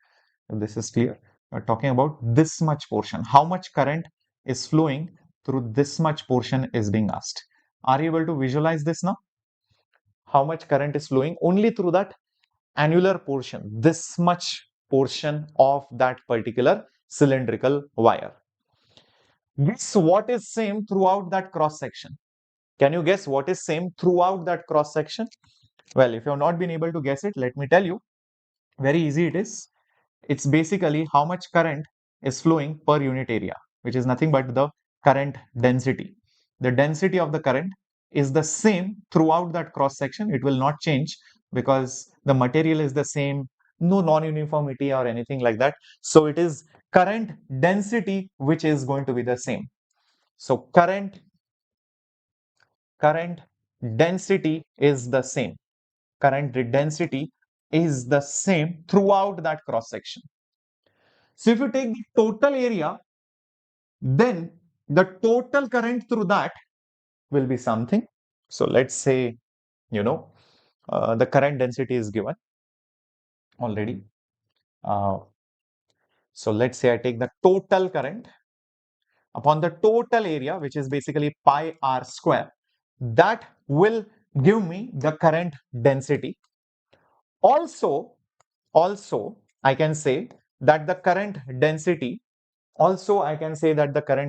If this is clear, we are talking about this much portion. How much current is flowing through this much portion is being asked. Are you able to visualize this now? How much current is flowing only through that annular portion, this much portion of that particular cylindrical wire. Guess what is same throughout that cross section? Can you guess what is same throughout that cross section? Well, if you have not been able to guess it, let me tell you. Very easy it is. It's basically how much current is flowing per unit area, which is nothing but the current density. The density of the current is the same throughout that cross section. It will not change because the material is the same, no non-uniformity or anything like that. So it is current density which is going to be the same. So current density is the same. Current density is the same throughout that cross section. So if you take the total area, then the total current through that will be something. So let's say, the current density is given already. So let's say I take the total current upon the total area, which is basically pi r square. That will give me the current density. Also, I can say that the current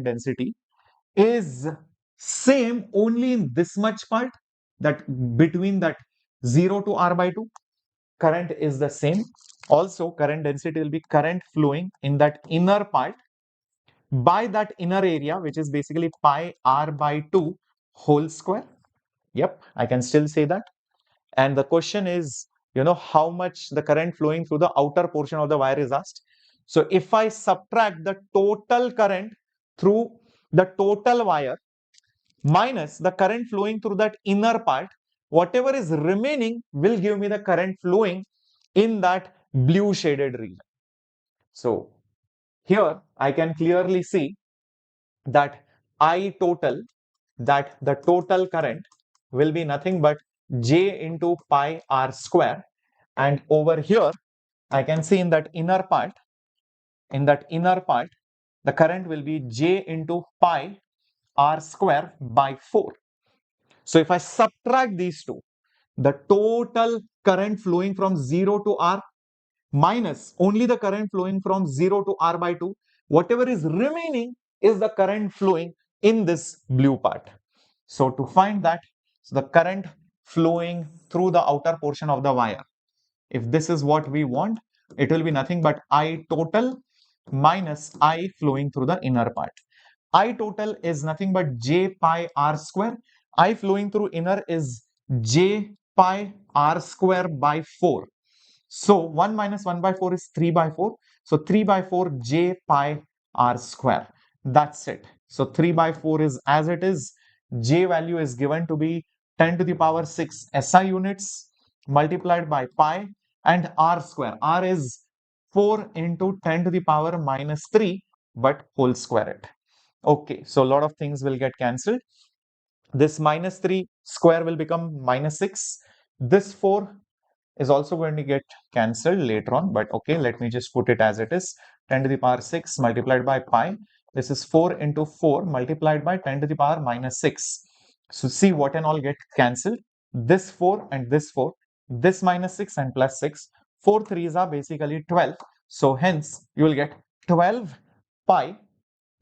density is same only in this much part, that between that 0 to r by 2 current is the same. Also, current density will be current flowing in that inner part by that inner area, which is basically pi r by 2 whole square. Yep, I can still say that. And the question is, how much the current flowing through the outer portion of the wire is asked. So if I subtract the total current through the total wire minus the current flowing through that inner part, whatever is remaining will give me the current flowing in that blue shaded region. So here I can clearly see that the total current will be nothing but J into pi r square, and over here I can see in that inner part, the current will be J into pi r square by 4. So if I subtract these two, the total current flowing from 0 to r minus only the current flowing from 0 to r by 2, whatever is remaining is the current flowing in this blue part. So to find that, so the current flowing through the outer portion of the wire, if this is what we want, it will be nothing but I total minus I flowing through the inner part. I total is nothing but J pi r square. I flowing through inner is J pi r square by 4. So 1 minus 1 by 4 is 3 by 4. So 3 by 4 J pi r square. That's it. So 3 by 4 is as it is. J value is given to be 10 to the power 6 SI units multiplied by pi, and r square. R is 4 into 10 to the power minus 3, but whole square it. Okay, so a lot of things will get cancelled. This minus 3 square will become minus 6. This 4 is also going to get cancelled later on, but okay, let me just put it as it is. 10 to the power 6 multiplied by pi. This is 4 into 4 multiplied by 10 to the power minus 6. So see what and all get cancelled. This 4 and this 4. This minus 6 and plus 6. 4 threes are basically 12. So hence you will get 12 pi,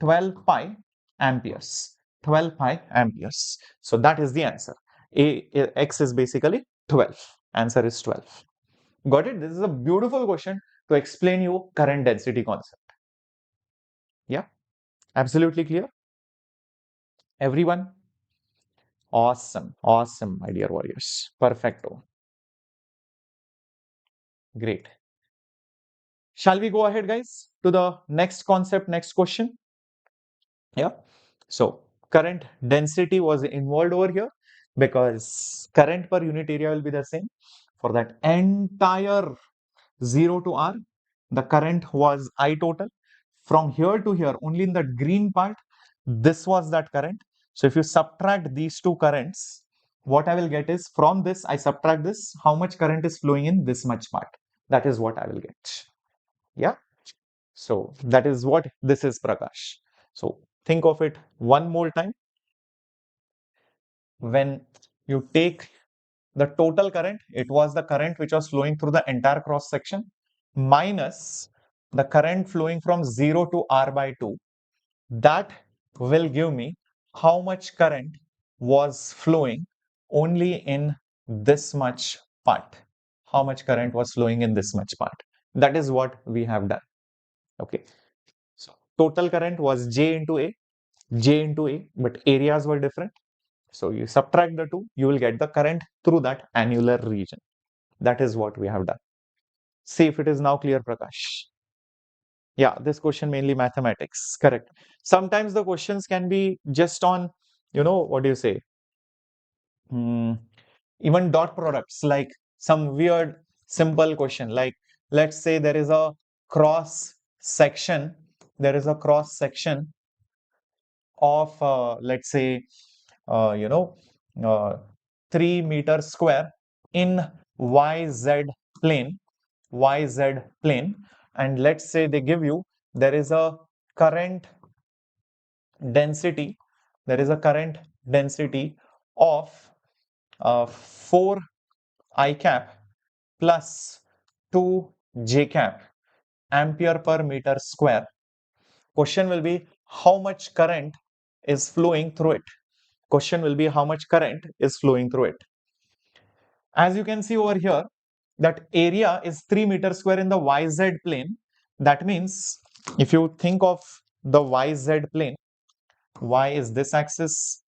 12 pi amperes. 12 pi amperes. So that is the answer. X is basically 12. Answer is 12. Got it? This is a beautiful question to explain you current density concept. Yeah, absolutely clear. Everyone? Awesome, awesome, my dear warriors. Perfecto. Great. Shall we go ahead, guys, to the next concept, next question? Yeah. So current density was involved over here because current per unit area will be the same for that entire 0 to R. The current was I total. From here to here, only in the green part, this was that current. So if you subtract these two currents, what I will get is from this, I subtract this, how much current is flowing in this much part. That is what I will get. Yeah. So that is what this is, Prakash. So think of it one more time. When you take the total current, it was the current which was flowing through the entire cross section minus the current flowing from 0 to R by 2. That will give me how much current was flowing only in this much part. How much current was flowing in this much part. That is what we have done. Okay. So total current was J into A, but areas were different. So you subtract the two, you will get the current through that annular region. That is what we have done. See if it is now clear, Prakash. Yeah, this question mainly mathematics, correct. Sometimes the questions can be just on, what do you say? Even dot products, like some weird simple question, like let's say there is a cross section, of let's say, you know, uh, 3 meters square in YZ plane, and let's say they give you there is a current density, of 4 I cap plus 2 J cap ampere per meter square. Question will be how much current is flowing through it. As you can see over here, that area is 3 meters square in the YZ plane. That means if you think of the YZ plane, Y is this axis,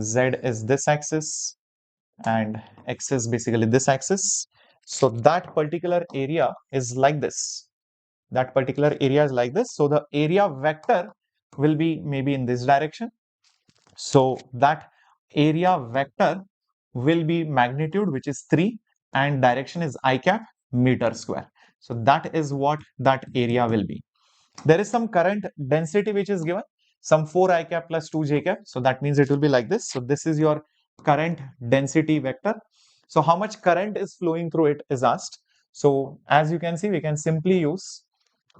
Z is this axis, and X is basically this axis. So that particular area is like this. So the area vector will be maybe in this direction. So that area vector will be magnitude, which is 3, and direction is I cap meter square. So that is what that area will be. There is some current density which is given, some 4 I cap plus 2 J cap. So that means it will be like this. So this is your current density vector. So how much current is flowing through it is asked. So as you can see, we can simply use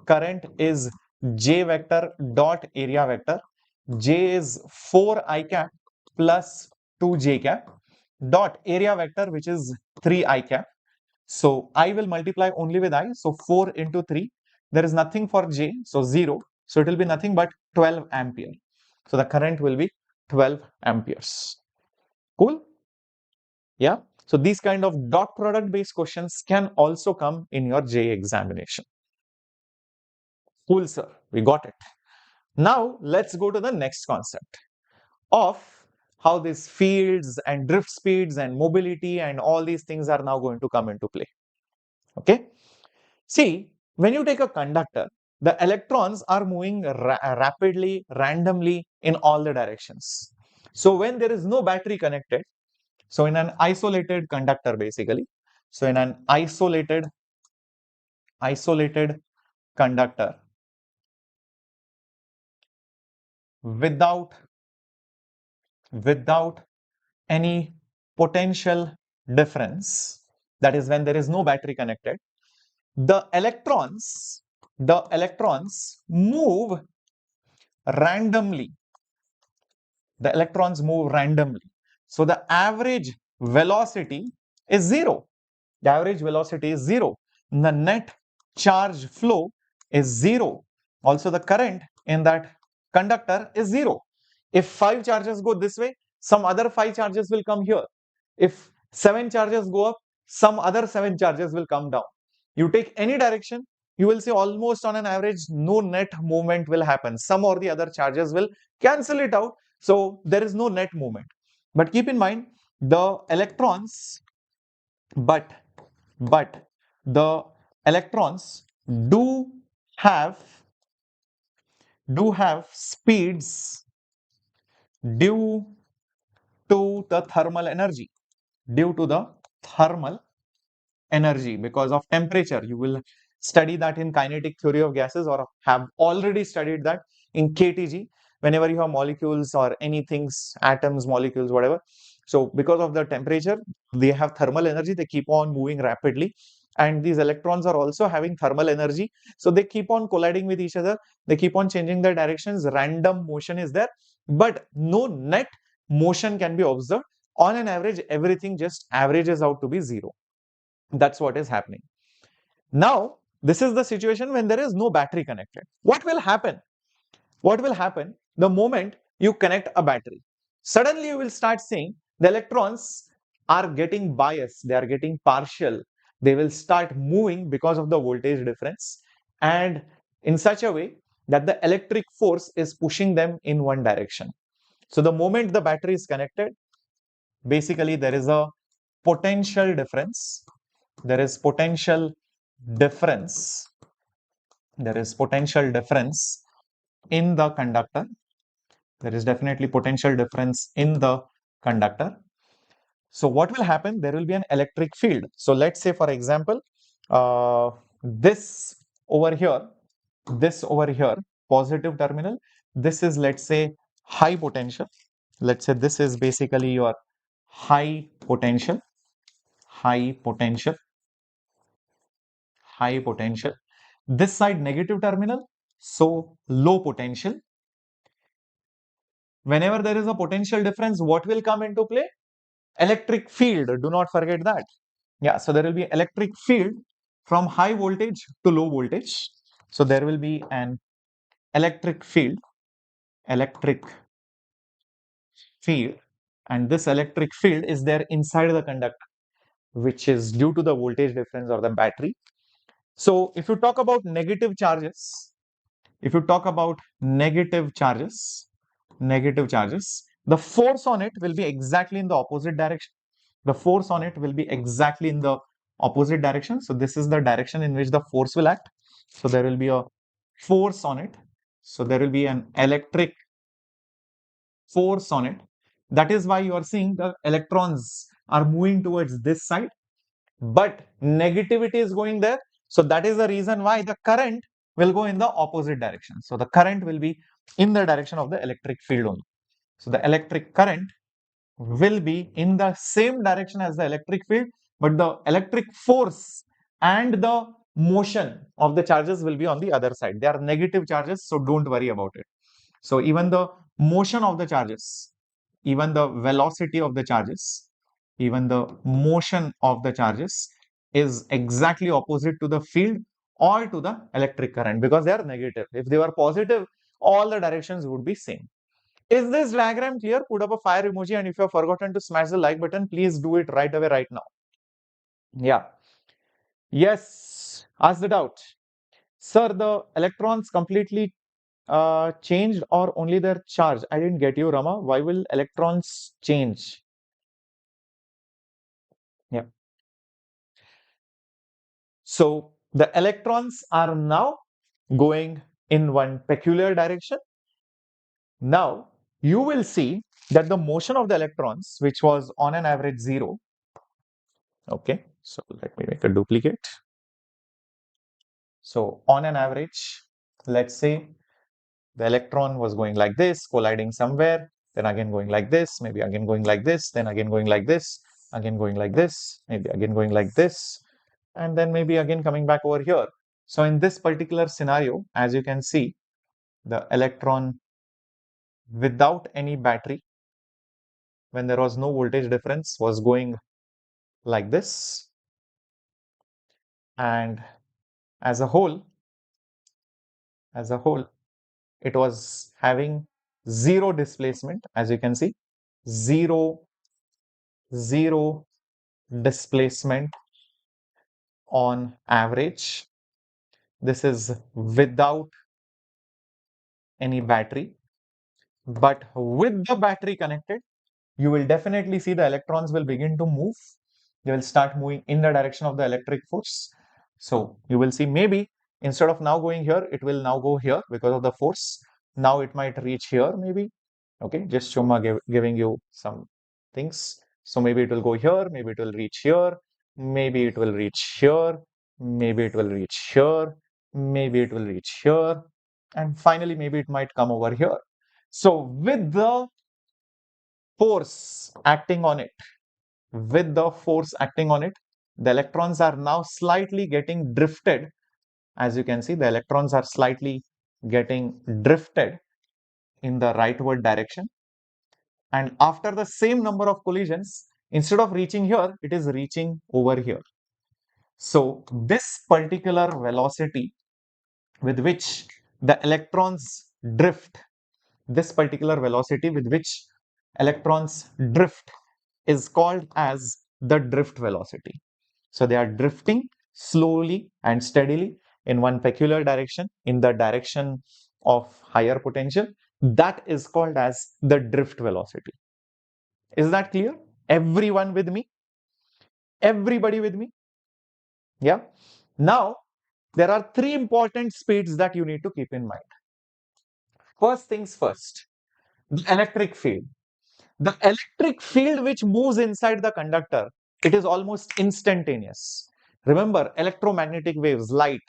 current is J vector dot area vector. J is 4 I cap plus 2 J cap dot area vector, which is 3 I cap. So I will multiply only with I. So 4 into 3. There is nothing for J. So 0. So it will be nothing but 12 ampere. So the current will be 12 amperes. Cool? Yeah. So these kind of dot product based questions can also come in your JEE examination. Cool, sir. We got it. Now let's go to the next concept of how these fields and drift speeds and mobility and all these things are now going to come into play. Okay. See, when you take a conductor, the electrons are moving rapidly, randomly in all the directions. So when there is no battery connected, so in an isolated conductor basically, so in an isolated isolated conductor without any potential difference, that is when there is no battery connected, the electrons move randomly. The electrons move randomly. So the average velocity is zero. The average velocity is zero. The net charge flow is zero. Also, the current in that conductor is zero. If 5 charges go this way, some other 5 charges will come here. If 7 charges go up, some other 7 charges will come down. You take any direction, you will see almost on an average no net movement will happen. Some or the other charges will cancel it out. So there is no net movement. But keep in mind, the electrons, but the electrons do have speeds due to the thermal energy, because of temperature. You will study that in kinetic theory of gases, or have already studied that in KTG, whenever you have molecules or anything, atoms, molecules, whatever. So because of the temperature, they have thermal energy, they keep on moving rapidly, and these electrons are also having thermal energy, so they keep on colliding with each other, they keep on changing their directions, random motion is there, but no net motion can be observed. On an average, everything just averages out to be zero. That's what is happening. Now, this is the situation when there is no battery connected. What will happen? What will happen the moment you connect a battery? Suddenly, you will start seeing the electrons are getting biased, they are getting partial, they will start moving because of the voltage difference, and in such a way that the electric force is pushing them in one direction. So, the moment the battery is connected, basically there is a potential difference. There is potential difference. There is potential difference in the conductor. There is definitely potential difference in the conductor. So what will happen? There will be an electric field. So let's say, for example, this over here, positive terminal. This is, let's say, high potential. Let's say this is basically your high potential, high potential, high potential. This side negative terminal, so low potential. Whenever there is a potential difference, what will come into play? Electric field. Do not forget that. Yeah, so there will be electric field from high voltage to low voltage. So there will be an electric field, and this electric field is there inside the conductor, which is due to the voltage difference or the battery. So if you talk about negative charges, the force on it will be exactly in the opposite direction. The force on it will be exactly in the opposite direction. So this is the direction in which the force will act. So there will be a force on it. So there will be an electric force on it. That is why you are seeing the electrons are moving towards this side, but negativity is going there. So that is the reason why the current will go in the opposite direction. So the current will be in the direction of the electric field only. So the electric current will be in the same direction as the electric field, but the electric force and the motion of the charges will be on the other side. They are negative charges, so don't worry about it. So even the motion of the charges, even the velocity of the charges, even the motion of the charges is exactly opposite to the field or to the electric current, because they are negative. If they were positive, all the directions would be same. Is this diagram clear? Put up a fire emoji, and if you have forgotten to smash the like button, please do it right away, right now. Yeah. Yes. Ask the doubt. Sir, the electrons completely changed or only their charge? I didn't get you, Rama. Why will electrons change? Yeah. So the electrons are now going in one peculiar direction. Now you will see that the motion of the electrons, which was on an average zero. Okay, so let me make a duplicate. So on an average, let's say the electron was going like this, colliding somewhere, then again going like this, maybe again going like this, then again going like this, again going like this, maybe again going like this, and then maybe again coming back over here. So in this particular scenario, as you can see, the electron without any battery, when there was no voltage difference, was going like this, and as a whole, it was having zero displacement. As you can see, zero displacement on average. This is without any battery, but with the battery connected, you will definitely see the electrons will begin to move. They will start moving in the direction of the electric force. So you will see, maybe instead of now going here, it will now go here because of the force. Now it might reach here, maybe. Okay, just Shoma giving you some things. So maybe it will go here, maybe it will reach here, maybe it will reach here, maybe it will reach here, maybe it will reach here, and finally maybe it might come over here. So with the force acting on it, the electrons are now slightly getting drifted. As you can see, the electrons are slightly getting drifted in the rightward direction. And after the same number of collisions, instead of reaching here, it is reaching over here. So this particular velocity with which the electrons drift, is called as the drift velocity. So they are drifting slowly and steadily in one peculiar direction, in the direction of higher potential. That is called as the drift velocity. Is that clear? Everyone with me? Everybody with me? Yeah. Now, there are three important speeds that you need to keep in mind. First things first, the electric field. The electric field which moves inside the conductor, it is almost instantaneous. Remember, electromagnetic waves, light,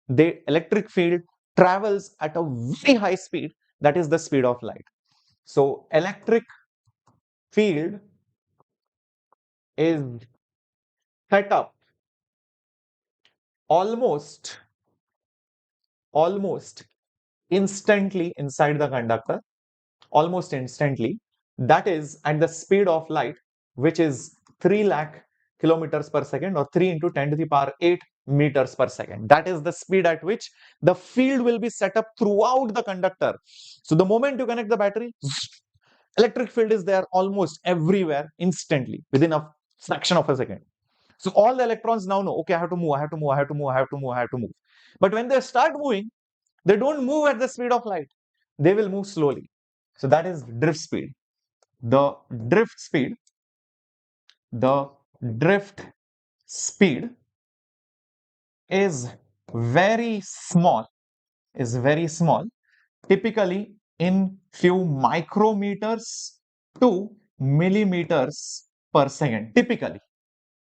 the electric field travels at a very high speed, that is the speed of light. So electric field is set up almost instantly inside the conductor, almost instantly. That is at the speed of light, which is 3 lakh kilometers per second, or 3 into 10 to the power 8 meters per second. That is the speed at which the field will be set up throughout the conductor. So the moment you connect the battery, electric field is there almost everywhere instantly within a fraction of a second. So all the electrons now know, okay, I have to move, I have to move, I have to move, I have to move, I have to move. But when they start moving, they don't move at the speed of light. They will move slowly. So that is drift speed. The drift speed, the drift speed is very small, typically in few micrometers to millimeters per second. Typically,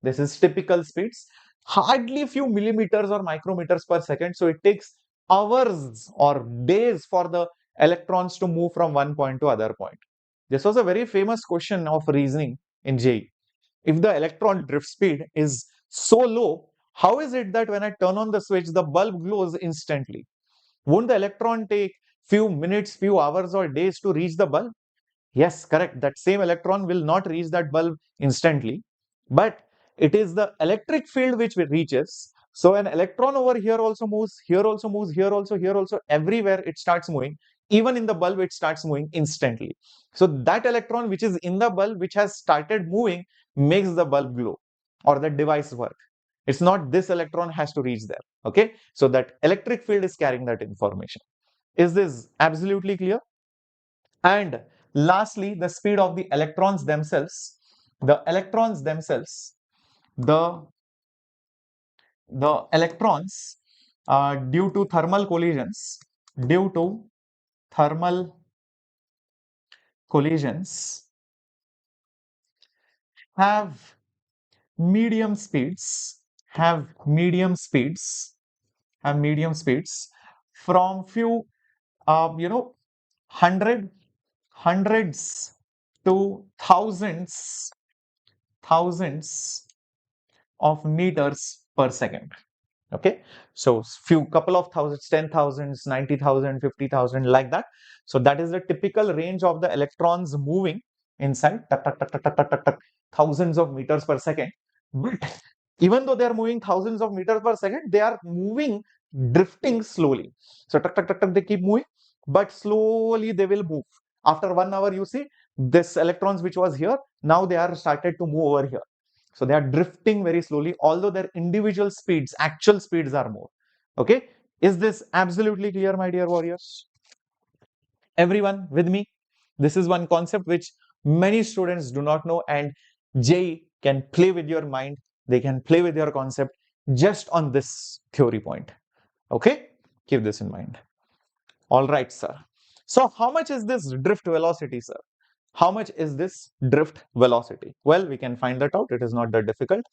this is typical speeds, hardly few millimeters or micrometers per second. So it takes hours or days for the electrons to move from one point to other point. This was a very famous question of reasoning in JEE. If the electron drift speed is so low, how is it that when I turn on the switch, the bulb glows instantly? Won't the electron take few minutes, few hours or days to reach the bulb? Yes, correct. That same electron will not reach that bulb instantly, but it is the electric field which reaches. So an electron over here also moves, here also moves, here also, everywhere it starts moving. Even in the bulb, it starts moving instantly. So that electron which is in the bulb, which has started moving, makes the bulb glow or the device work. It's not this electron has to reach there. Okay. So that electric field is carrying that information. Is this absolutely clear? And lastly, the speed of the electrons themselves. The electrons, due to thermal collisions, have medium speeds, have medium speeds from few, you know, hundreds to thousands of meters per second. Okay, so few couple of thousands, 10,000s, 90,000, 50,000, like that. So that is the typical range of the electrons moving inside, tuck, tuck, tuck, tuck, tuck, tuck, tuck, tuck, thousands of meters per second. But even though they are moving thousands of meters per second, they are moving, drifting slowly. So tuck, tuck, tuck, tuck, they keep moving, but slowly they will move. After 1 hour, you see this electrons which was here, now they are started to move over here. So they are drifting very slowly, although their individual speeds, actual speeds are more. Okay, is this absolutely clear, my dear warriors? Everyone with me? This is one concept which many students do not know, and JEE can play with your mind. They can play with your concept just on this theory point. Okay, keep this in mind. All right, sir. So how much is this drift velocity, sir? How much is this drift velocity? Well, we can find that out. It is not that difficult.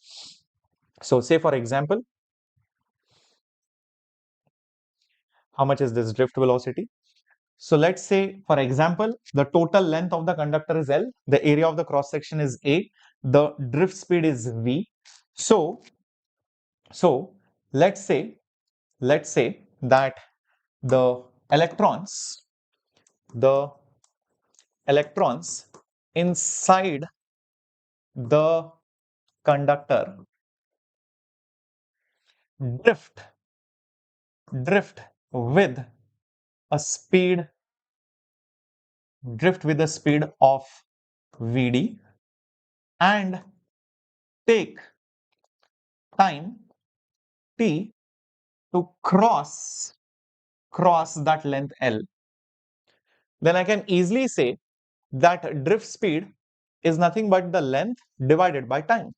So say for example, how much is this drift velocity? So let's say for example, the total length of the conductor is L, the area of the cross section is A, the drift speed is V. So let's say that the electrons inside the conductor drift with a speed of Vd and take time t to cross that length L, then I can easily say that drift speed is nothing but the length divided by time.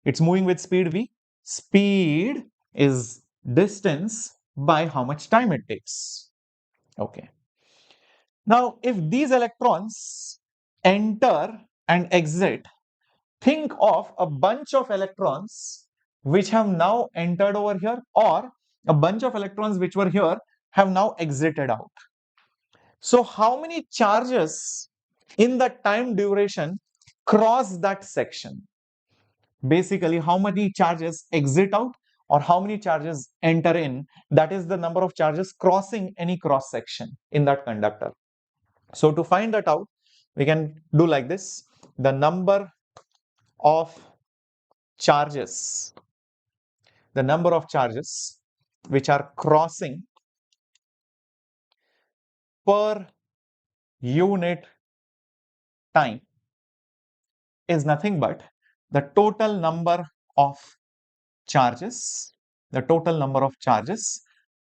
It's moving with speed v. Speed is distance by how much time it takes. Okay. Now, if these electrons enter and exit, think of a bunch of electrons which have now entered over here, or a bunch of electrons which were here have now exited out. So how many charges in the time duration cross that section? Basically, how many charges exit out or how many charges enter in? That is the number of charges crossing any cross section in that conductor. So to find that out, we can do like this. The number of charges which are crossing per unit time is nothing but the total number of charges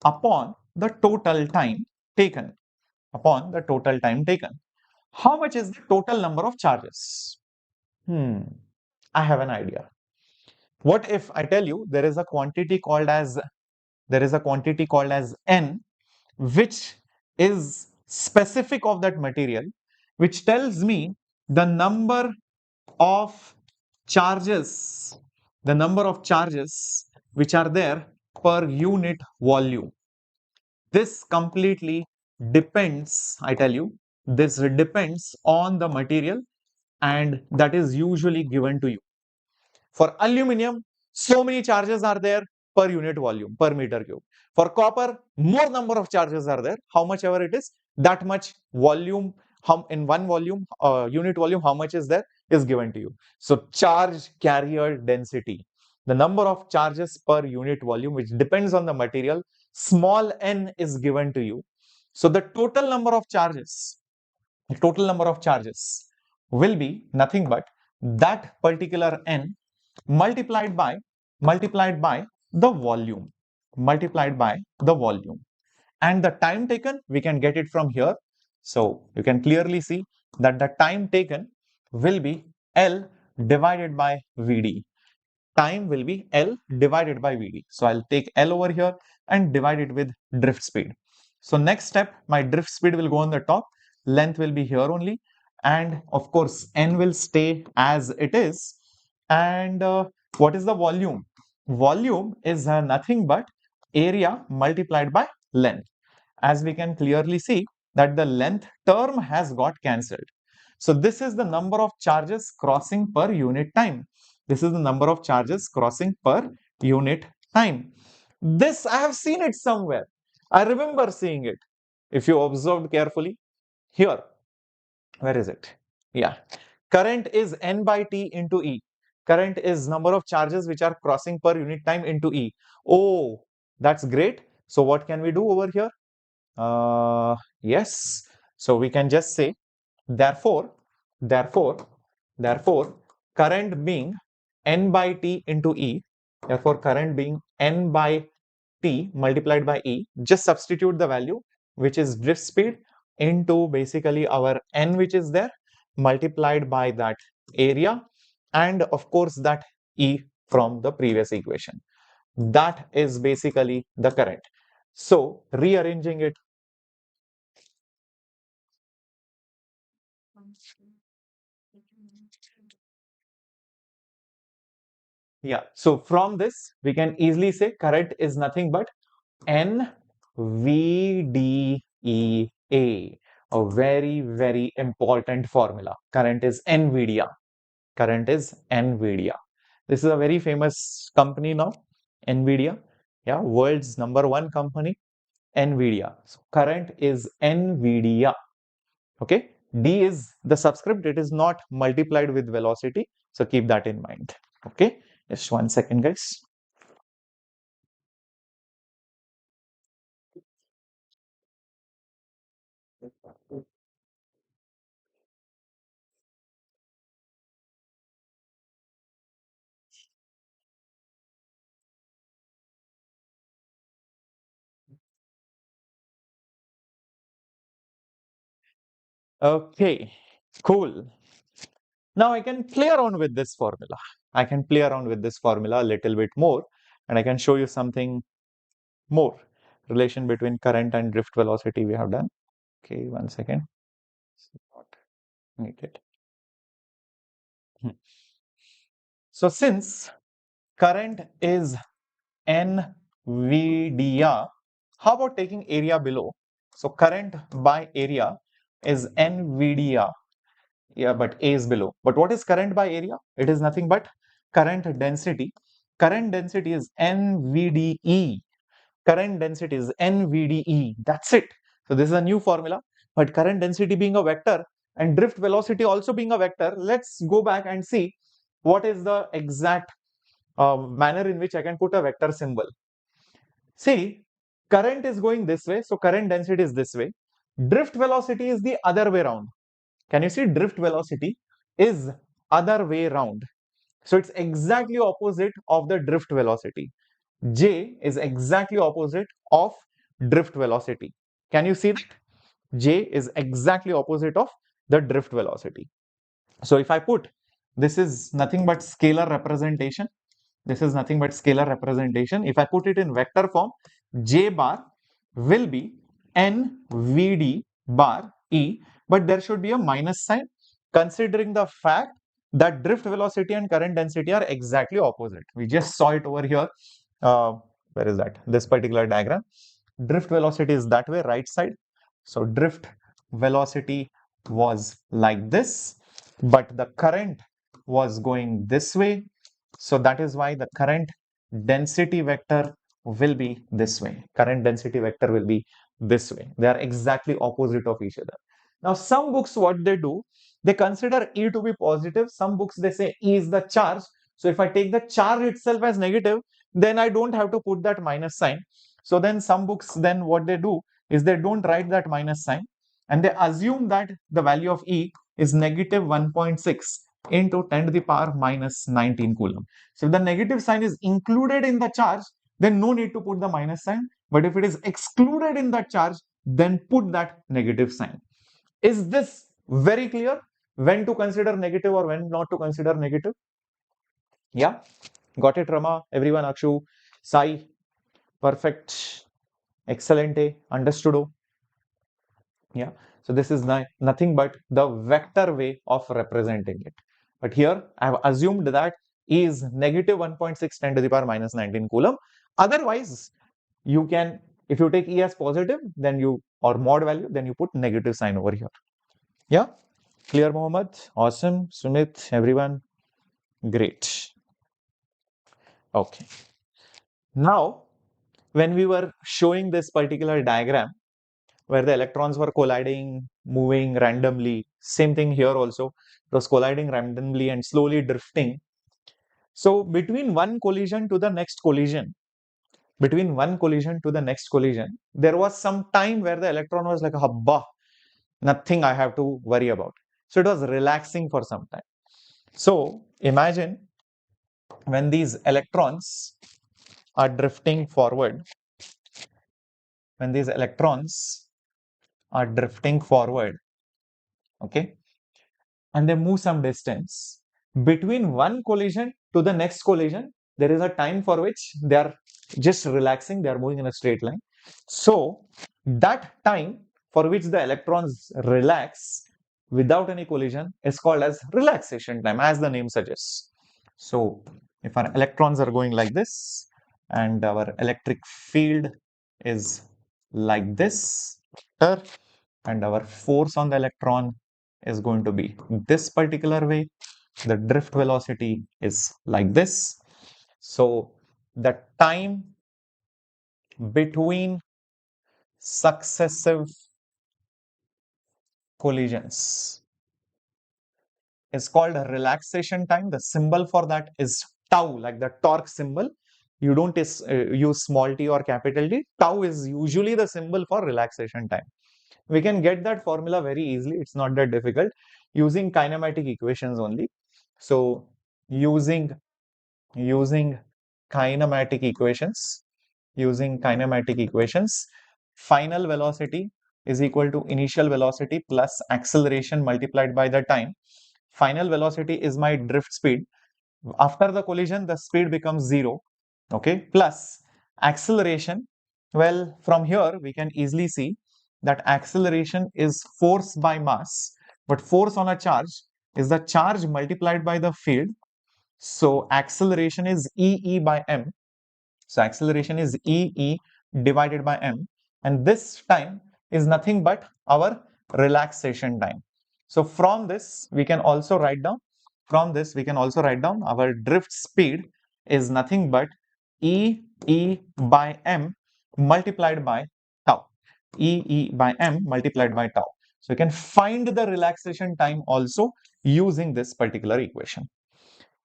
upon the total time taken. How much is the total number of charges? I have an idea. What if I tell you there is a quantity called as n, which is specific of that material, which tells me the number of charges which are there per unit volume. This completely depends, I tell you, this depends on the material, and that is usually given to you. For aluminium, so many charges are there per unit volume, per meter cube. For copper, more number of charges are there. How much ever it is, that much volume, in one volume, unit volume, how much is there is given to you. So charge carrier density, the number of charges per unit volume, which depends on the material, small n is given to you. So the total number of charges will be nothing but that particular n multiplied by the volume, and the time taken, we can get it from here. So you can clearly see that the time taken will be L divided by Vd. Time will be L divided by Vd. So I'll take L over here and divide it with drift speed. So next step, my drift speed will go on the top, length will be here only, and of course N will stay as it is. And what is the volume? Volume is nothing but area multiplied by length. As we can clearly see that the length term has got cancelled. So this is the number of charges crossing per unit time. This is the number of charges crossing per unit time. This I have seen it somewhere. I remember seeing it. If you observed carefully, here, where is it? Yeah. Current is N by T into E. Current is number of charges which are crossing per unit time into E. Oh, that's great. So what can we do over here? Yes. So we can just say, therefore, therefore, therefore, current being N by T into E, therefore current being N by T multiplied by E, just substitute the value which is drift speed into basically our N which is there multiplied by that area and of course that E from the previous equation. That is basically the current. So rearranging it. Yeah, so from this we can easily say current is nothing but NVDEA, a very important formula. Current is NVIDIA. Current is NVIDIA. This is a very famous company now, NVIDIA. Yeah, world's #1 company, NVIDIA. So current is NVIDIA. Okay, D is the subscript, it is not multiplied with velocity. So keep that in mind. Okay, just 1 second, guys. Okay, cool. Now I can play around with this formula. I can play around with this formula a little bit more and I can show you something more. Relation between current and drift velocity we have done. Okay, 1 second. Not needed. So since current is NVDA, how about taking area below? So current by area is NVDA. Yeah, but A is below. But what is current by area? It is nothing but current density. Current density is NVDE. Current density is NVDE. That's it. So this is a new formula. But current density being a vector and drift velocity also being a vector, let's go back and see what is the exact manner in which I can put a vector symbol. See, current is going this way, so current density is this way. Drift velocity is the other way around. Can you see drift velocity is other way round? So it's exactly opposite of the drift velocity. J is exactly opposite of drift velocity. Can you see that? J is exactly opposite of the drift velocity. So if I put, this is nothing but scalar representation. This is nothing but scalar representation. If I put it in vector form, J bar will be NVD bar E, but there should be a minus sign considering the fact that drift velocity and current density are exactly opposite. We just saw it over here. Where is that? This particular diagram. Drift velocity is that way, right side. So drift velocity was like this, but the current was going this way. So that is why the current density vector will be this way. Current density vector will be this way. They are exactly opposite of each other. Now, some books, what they do, they consider E to be positive. Some books, they say E is the charge. So if I take the charge itself as negative, then I don't have to put that minus sign. So then some books, then what they do is they don't write that minus sign and they assume that the value of E is negative 1.6 into 10 to the power minus 19 coulomb. So if the negative sign is included in the charge, then no need to put the minus sign. But if it is excluded in that charge, then put that negative sign. Is this very clear? When to consider negative or when not to consider negative? Yeah, got it, Rama, everyone, Akshu, Sai, perfect, excellent, understood. Yeah, so this is nothing but the vector way of representing it. But here I have assumed that E is negative 1.6 10 to the power minus 19 coulomb. Otherwise, you can, if you take E as positive, then you, or mod value, then you put negative sign over here. Yeah, clear, Mohammed? Awesome. Sumit, everyone, great. Okay. Now, when we were showing this particular diagram where the electrons were colliding, moving randomly, same thing here also, it was colliding randomly and slowly drifting. So between one collision to the next collision, there was some time where the electron was like, habba, nothing I have to worry about. So it was relaxing for some time. So imagine when these electrons are drifting forward, okay, and they move some distance, between one collision to the next collision, there is a time for which they are just relaxing, they are moving in a straight line. So that time for which the electrons relax without any collision is called as relaxation time, as the name suggests. So if our electrons are going like this and our electric field is like this, and our force on the electron is going to be this particular way, the drift velocity is like this. So the time between successive collisions is called a relaxation time. The symbol for that is tau, like the torque symbol. You don't use small t or capital T. Tau is usually the symbol for relaxation time. We can get that formula very easily. It's not that difficult, using kinematic equations only. So using kinematic equations, final velocity is equal to initial velocity plus acceleration multiplied by the time. Final velocity is my drift speed. After the collision, the speed becomes 0, okay, plus acceleration. Well, from here we can easily see that acceleration is force by mass, but force on a charge is the charge multiplied by the field. So acceleration is E by m. So acceleration is E divided by m, and this time is nothing but our relaxation time. So from this we can also write down, our drift speed is nothing but E by m multiplied by tau. E by m multiplied by tau. So you can find the relaxation time also using this particular equation.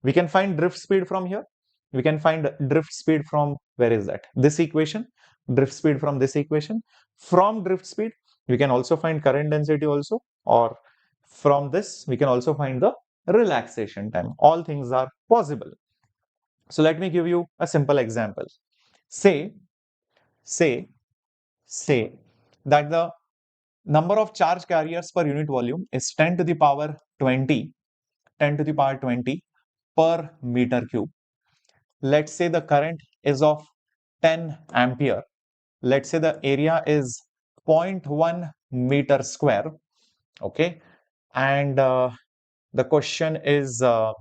We can find drift speed from here. We can find drift speed from, where is that? This equation. Drift speed from this equation. From drift speed, we can also find current density also, or from this, we can also find the relaxation time. All things are possible. So let me give you a simple example. Say that the number of charge carriers per unit volume is 10 to the power 20 per meter cube. Let's say the current is of 10 ampere. Let's say the area is 0.1 meter square. Okay. And the question is, or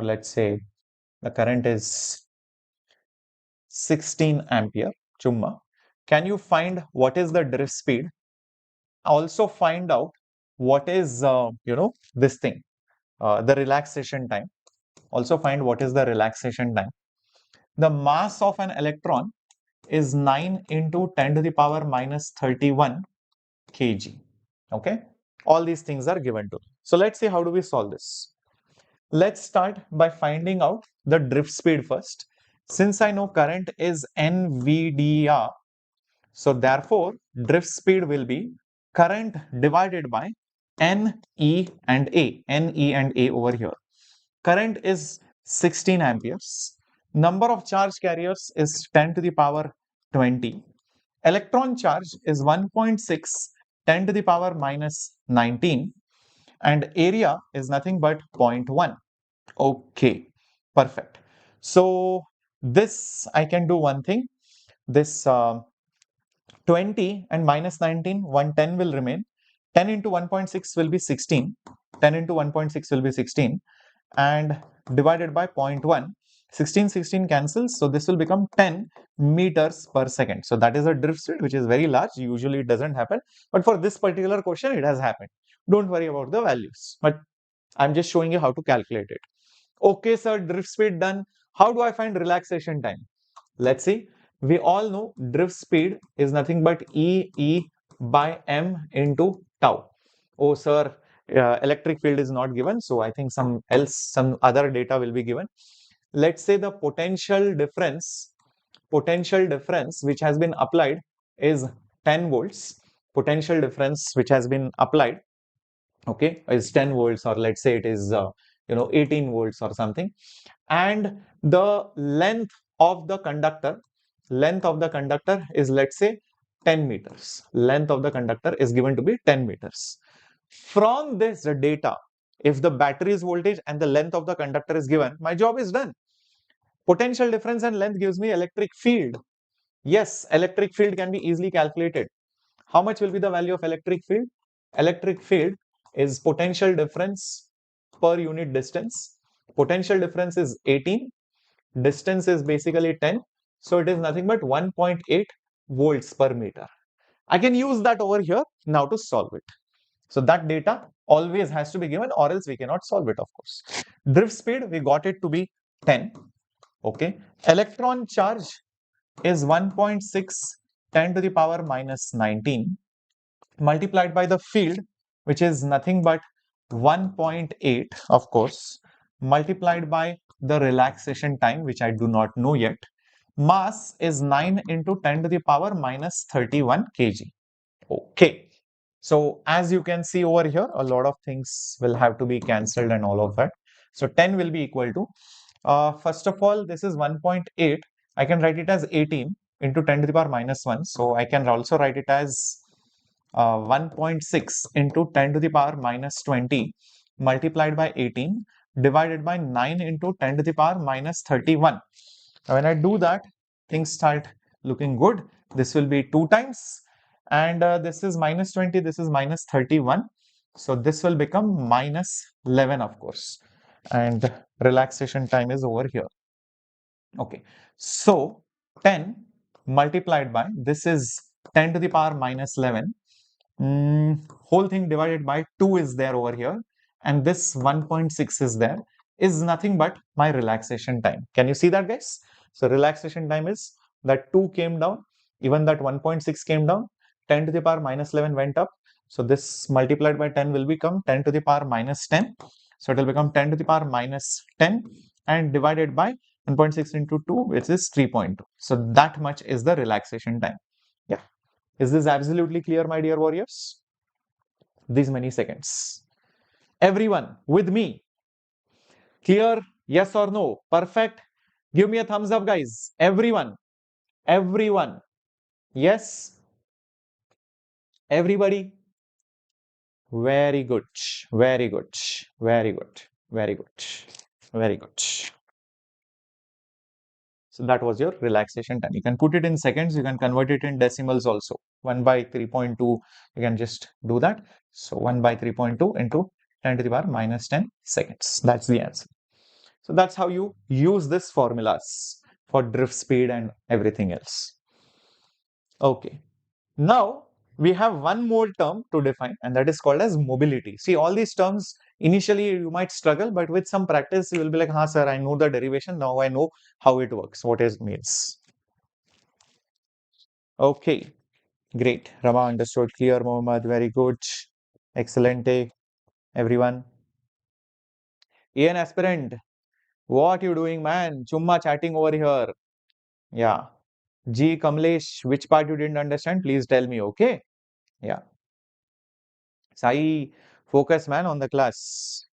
let's say the current is 16 ampere. Chumma. Can you find what is the drift speed? Also find out what is, this thing, the relaxation time. Also find what is the relaxation time. The mass of an electron is 9 into 10 to the power minus 31 kg. Okay. All these things are given to. So let's see how do we solve this. Let's start by finding out the drift speed first. Since I know current is NVDR, so therefore drift speed will be current divided by NE and A over here. Current is 16 amperes. Number of charge carriers is 10 to the power 20. Electron charge is 1.6 10 to the power minus 19, and area is nothing but 0.1. Okay, perfect. So this I can do one thing. This 20 and minus 19, 110 will remain. 10 into 1.6 will be 16. 10 into 1.6 will be 16. and divided by 0.1. 16 cancels, so this will become 10 meters per second. So that is a drift speed which is very large. Usually it doesn't happen, but for this particular question it has happened. Don't worry about the values, but I'm just showing you how to calculate it. Okay sir, drift speed done. How do I find relaxation time? Let's see. We all know drift speed is nothing but E by m into tau. Oh sir, electric field is not given, so I think some other data will be given. Let's say the potential difference which has been applied is 10 volts. Potential difference which has been applied, okay, is 10 volts, or let's say it is 18 volts or something. And the length of the conductor is, let's say, 10 meters. Length of the conductor is given to be 10 meters. From this data, if the battery's voltage and the length of the conductor is given, my job is done. Potential difference and length gives me electric field. Yes, electric field can be easily calculated. How much will be the value of electric field? Electric field is potential difference per unit distance. Potential difference is 18. Distance is basically 10. So it is nothing but 1.8 volts per meter. I can use that over here now to solve it. So that data always has to be given, or else we cannot solve it, of course. Drift speed, we got it to be 10. Okay. Electron charge is 1.6 10 to the power minus 19 multiplied by the field, which is nothing but 1.8, of course, multiplied by the relaxation time, which I do not know yet. Mass is 9 into 10 to the power minus 31 kg. Okay. So as you can see over here, a lot of things will have to be cancelled and all of that. So 10 will be equal to, first of all, this is 1.8. I can write it as 18 into 10 to the power minus 1. So I can also write it as 1.6 into 10 to the power minus 20 multiplied by 18 divided by 9 into 10 to the power minus 31. Now, when I do that, things start looking good. This will be 2 times, and this is minus 20, this is minus 31. So this will become minus 11, of course, and relaxation time is over here. Okay, so 10 multiplied by, this is 10 to the power minus 11. Whole thing divided by 2 is there over here, and this 1.6 is there, is nothing but my relaxation time. Can you see that, guys? So relaxation time is that 2 came down, even that 1.6 came down, 10 to the power minus 11 went up. So this multiplied by 10 will become 10 to the power minus 10. So it will become 10 to the power minus 10 and divided by 1.6 into 2, which is 3.2. So that much is the relaxation time. Yeah. Is this absolutely clear, my dear warriors? These many seconds. Everyone with me? Clear? Yes or no? Perfect. Give me a thumbs up, guys. Everyone. Everyone. Yes. Everybody. Very good. Very good. Very good. Very good. Very good. So that was your relaxation time. You can put it in seconds. You can convert it in decimals also. 1 by 3.2. You can just do that. So 1 by 3.2 into 10 to the power minus 10 seconds. That's the answer. So that's how you use this formulas for drift speed and everything else. Okay. Now we have one more term to define, and that is called as mobility. See, all these terms initially you might struggle, but with some practice you will be like, "Ha, sir, I know the derivation. Now I know how it works, what it means." Okay, great. Rama understood. Clear, Mohammed. Very good. Excellent. Everyone. Ian Aspirant, what you doing, man? Chumma chatting over here. Yeah. G. Kamlesh, which part you didn't understand? Please tell me, okay? Yeah. Sai, focus, man, on the class.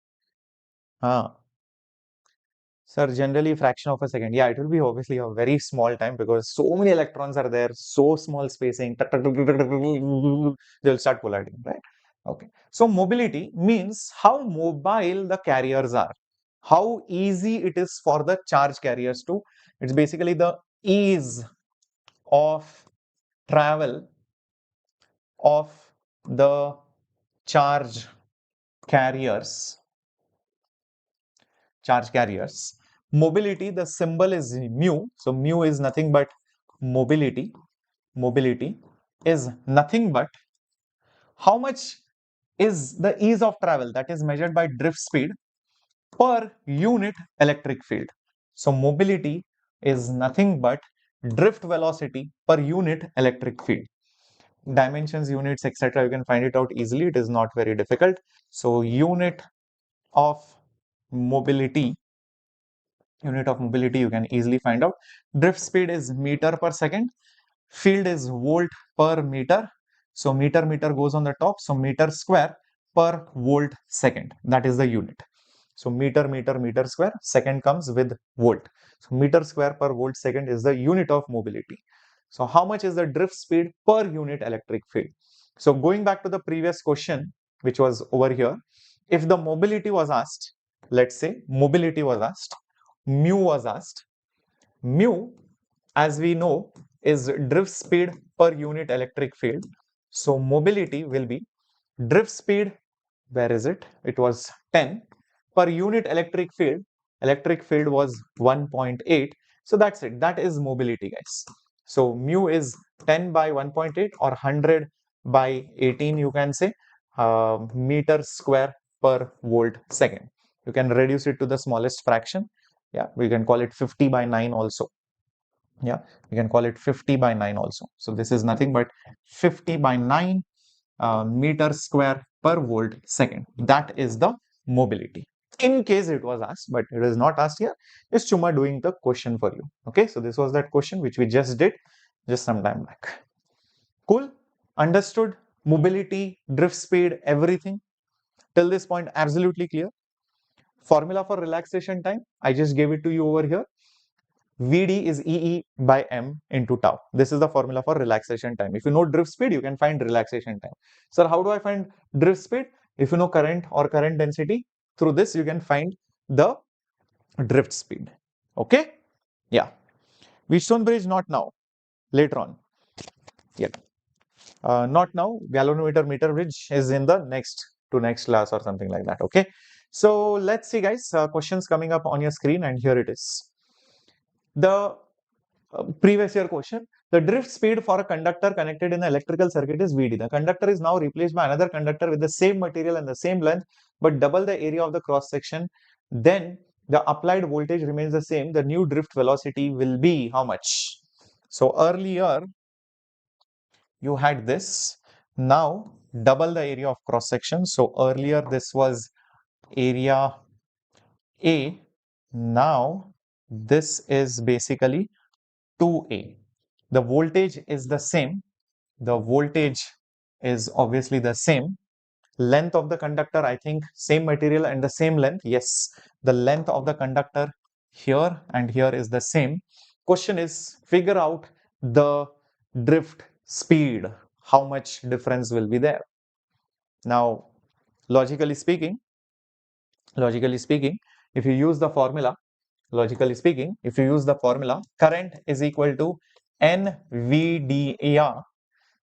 Sir, generally fraction of a second. Yeah, it will be obviously a very small time because so many electrons are there, so small spacing, they'll start colliding, right? Okay. So mobility means how mobile the carriers are, how easy it is for the charge carriers to, it's basically the ease of travel of the charge carriers charge carriers. Mobility, the symbol is mu. So mu is nothing but mobility. Mobility is nothing but how much is the ease of travel, that is measured by drift speed per unit electric field. So mobility is nothing but drift velocity per unit electric field. Dimensions, units, etc. you can find it out easily. It is not very difficult. So unit of mobility you can easily find out. Drift speed is meter per second. Field is volt per meter. So meter goes on the top. So meter square per volt second. That is the unit. So meter square, second comes with volt. So meter square per volt second is the unit of mobility. So how much is the drift speed per unit electric field? So going back to the previous question, which was over here, if the mobility was asked, let's say mobility was asked, mu was asked, mu, as we know, is drift speed per unit electric field. So mobility will be drift speed, where is it? It was 10 per unit electric field. Electric field was 1.8. So that's it. That is mobility, guys. So mu is 10 by 1.8 or 100 by 18, you can say, meter square per volt second. You can reduce it to the smallest fraction. Yeah, we can call it 50 by 9 also. Yeah, we can call it 50 by 9 also. So this is nothing but 50 by 9 meter square per volt second. That is the mobility. In case it was asked, but it is not asked here. It's Chuma doing the question for you. Okay, so this was that question which we just did just some time back. Cool? Understood? Mobility, drift speed, everything. Till this point, absolutely clear. Formula for relaxation time, I just gave it to you over here. Vd is EE by m into tau. This is the formula for relaxation time. If you know drift speed, you can find relaxation time. Sir, how do I find drift speed? If you know current or current density, through this you can find the drift speed. Okay? Yeah. Wheatstone bridge, not now. Later on. Yeah. Not now. Galvanometer meter bridge is in the next class or something like that. Okay. So let's see, guys. Questions coming up on your screen, and here it is. The previous year question, the drift speed for a conductor connected in an electrical circuit is Vd. The conductor is now replaced by another conductor with the same material and the same length, but double the area of the cross section. Then the applied voltage remains the same. The new drift velocity will be how much? So earlier you had this. Now double the area of cross section. So earlier this was area A. Now this is basically 2A. The voltage is the same. The voltage is obviously the same. Length of the conductor, I think same material and the same length. Yes, the length of the conductor here and here is the same. Question is, figure out the drift speed. How much difference will be there? Now, logically speaking, if you use the formula, current is equal to NVDAR.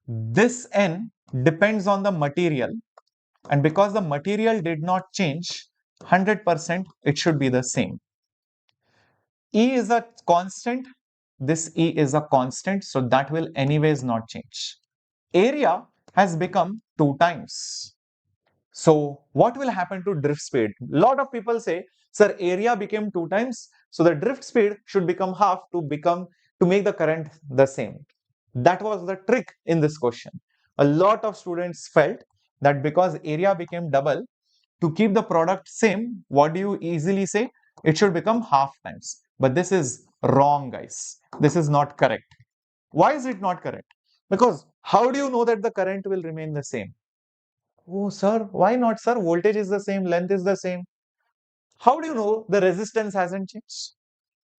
This N depends on the material, and because the material did not change 100%, it should be the same. E is a constant. This E is a constant, so that will anyways not change. Area has become 2 times. So what will happen to drift speed? A lot of people say, sir, area became 2 times, so the drift speed should become half to make the current the same. That was the trick in this question. A lot of students felt that because area became double, to keep the product same, what do you easily say? It should become half times. But this is wrong, guys. This is not correct. Why is it not correct? Because how do you know that the current will remain the same? Oh, sir, why not, sir? Voltage is the same, length is the same. How do you know the resistance hasn't changed?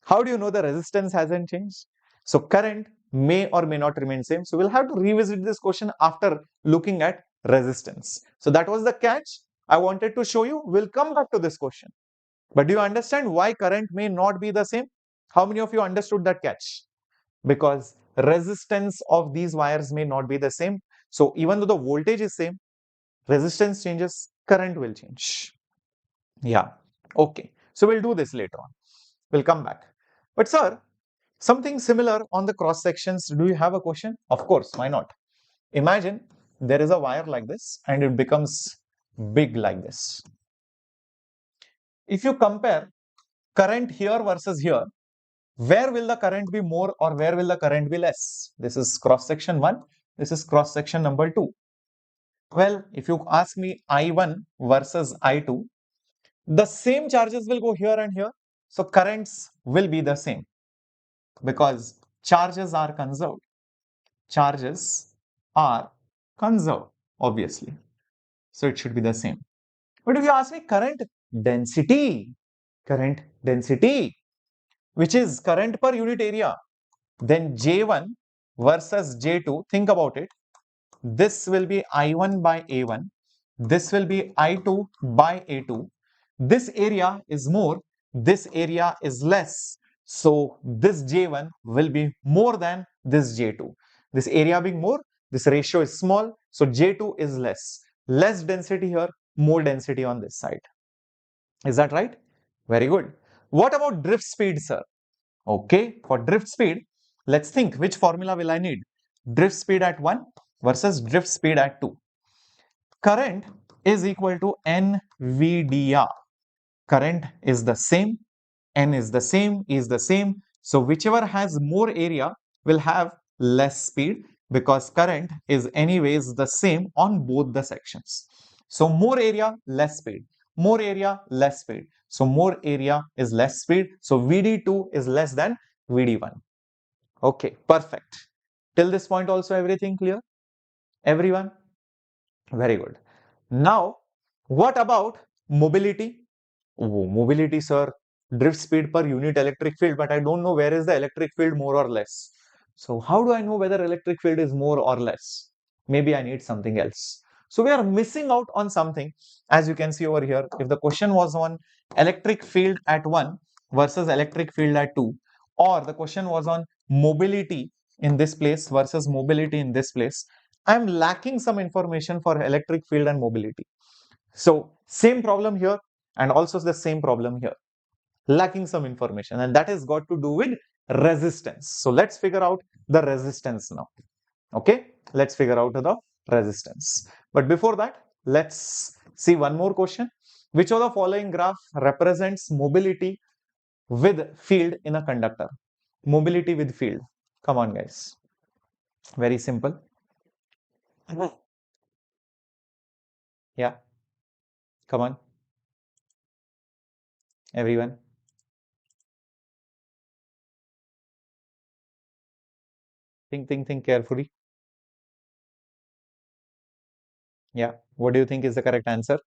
How do you know the resistance hasn't changed? So current may or may not remain same. So we'll have to revisit this question after looking at resistance. So that was the catch I wanted to show you. We'll come back to this question. But do you understand why current may not be the same? How many of you understood that catch? Because resistance of these wires may not be the same. So even though the voltage is same, resistance changes, current will change. Yeah. Okay. So So we'll do this later on. We'll come back. But sir, something similar on the cross sections. Do you have a question? Of course, why not? Imagine there is a wire like this and it becomes big like this. If you compare current here versus here, where will the current be more or where will the current be less? This is cross section 1. This is cross section number 2. Well, if you ask me I1 versus I2, the same charges will go here and here. So currents will be the same because charges are conserved. Charges are conserved, obviously. So it should be the same. But if you ask me current density, which is current per unit area, then J1 versus J2, think about it. This will be I1 by A1. This will be I2 by A2. This area is more, this area is less. So this J1 will be more than this J2. This area being more, this ratio is small, so J2 is less. Less density here, more density on this side. Is that right? Very good. What about drift speed, sir? Okay, for drift speed, let's think which formula will I need? Drift speed at 1 versus drift speed at 2. Current is equal to NVDR. Current is the same, N is the same, E is the same. So whichever has more area will have less speed because current is anyways the same on both the sections. So more area, less speed. More area, less speed. So more area is less speed. So VD2 is less than VD1. Okay, perfect. Till this point also everything clear? Everyone? Very good. Now, what about mobility? Oh, mobility, sir. Drift speed per unit electric field, but I don't know where is the electric field more or less. So how do I know whether electric field is more or less? Maybe I need something else. So we are missing out on something. As you can see over here, if the question was on electric field at 1 versus electric field at 2, or the question was on mobility in this place versus mobility in this place, I am lacking some information for electric field and mobility. So same problem here and also the same problem here, lacking some information, and that has got to do with resistance. So let's figure out the resistance now. Okay, let's figure out the resistance. But before that, let's see one more question. Which of the following graph represents mobility with field in a conductor? Mobility with field. Come on, guys. Very simple. Yeah. Come on. Everyone. Think carefully. Yeah. What do you think is the correct answer?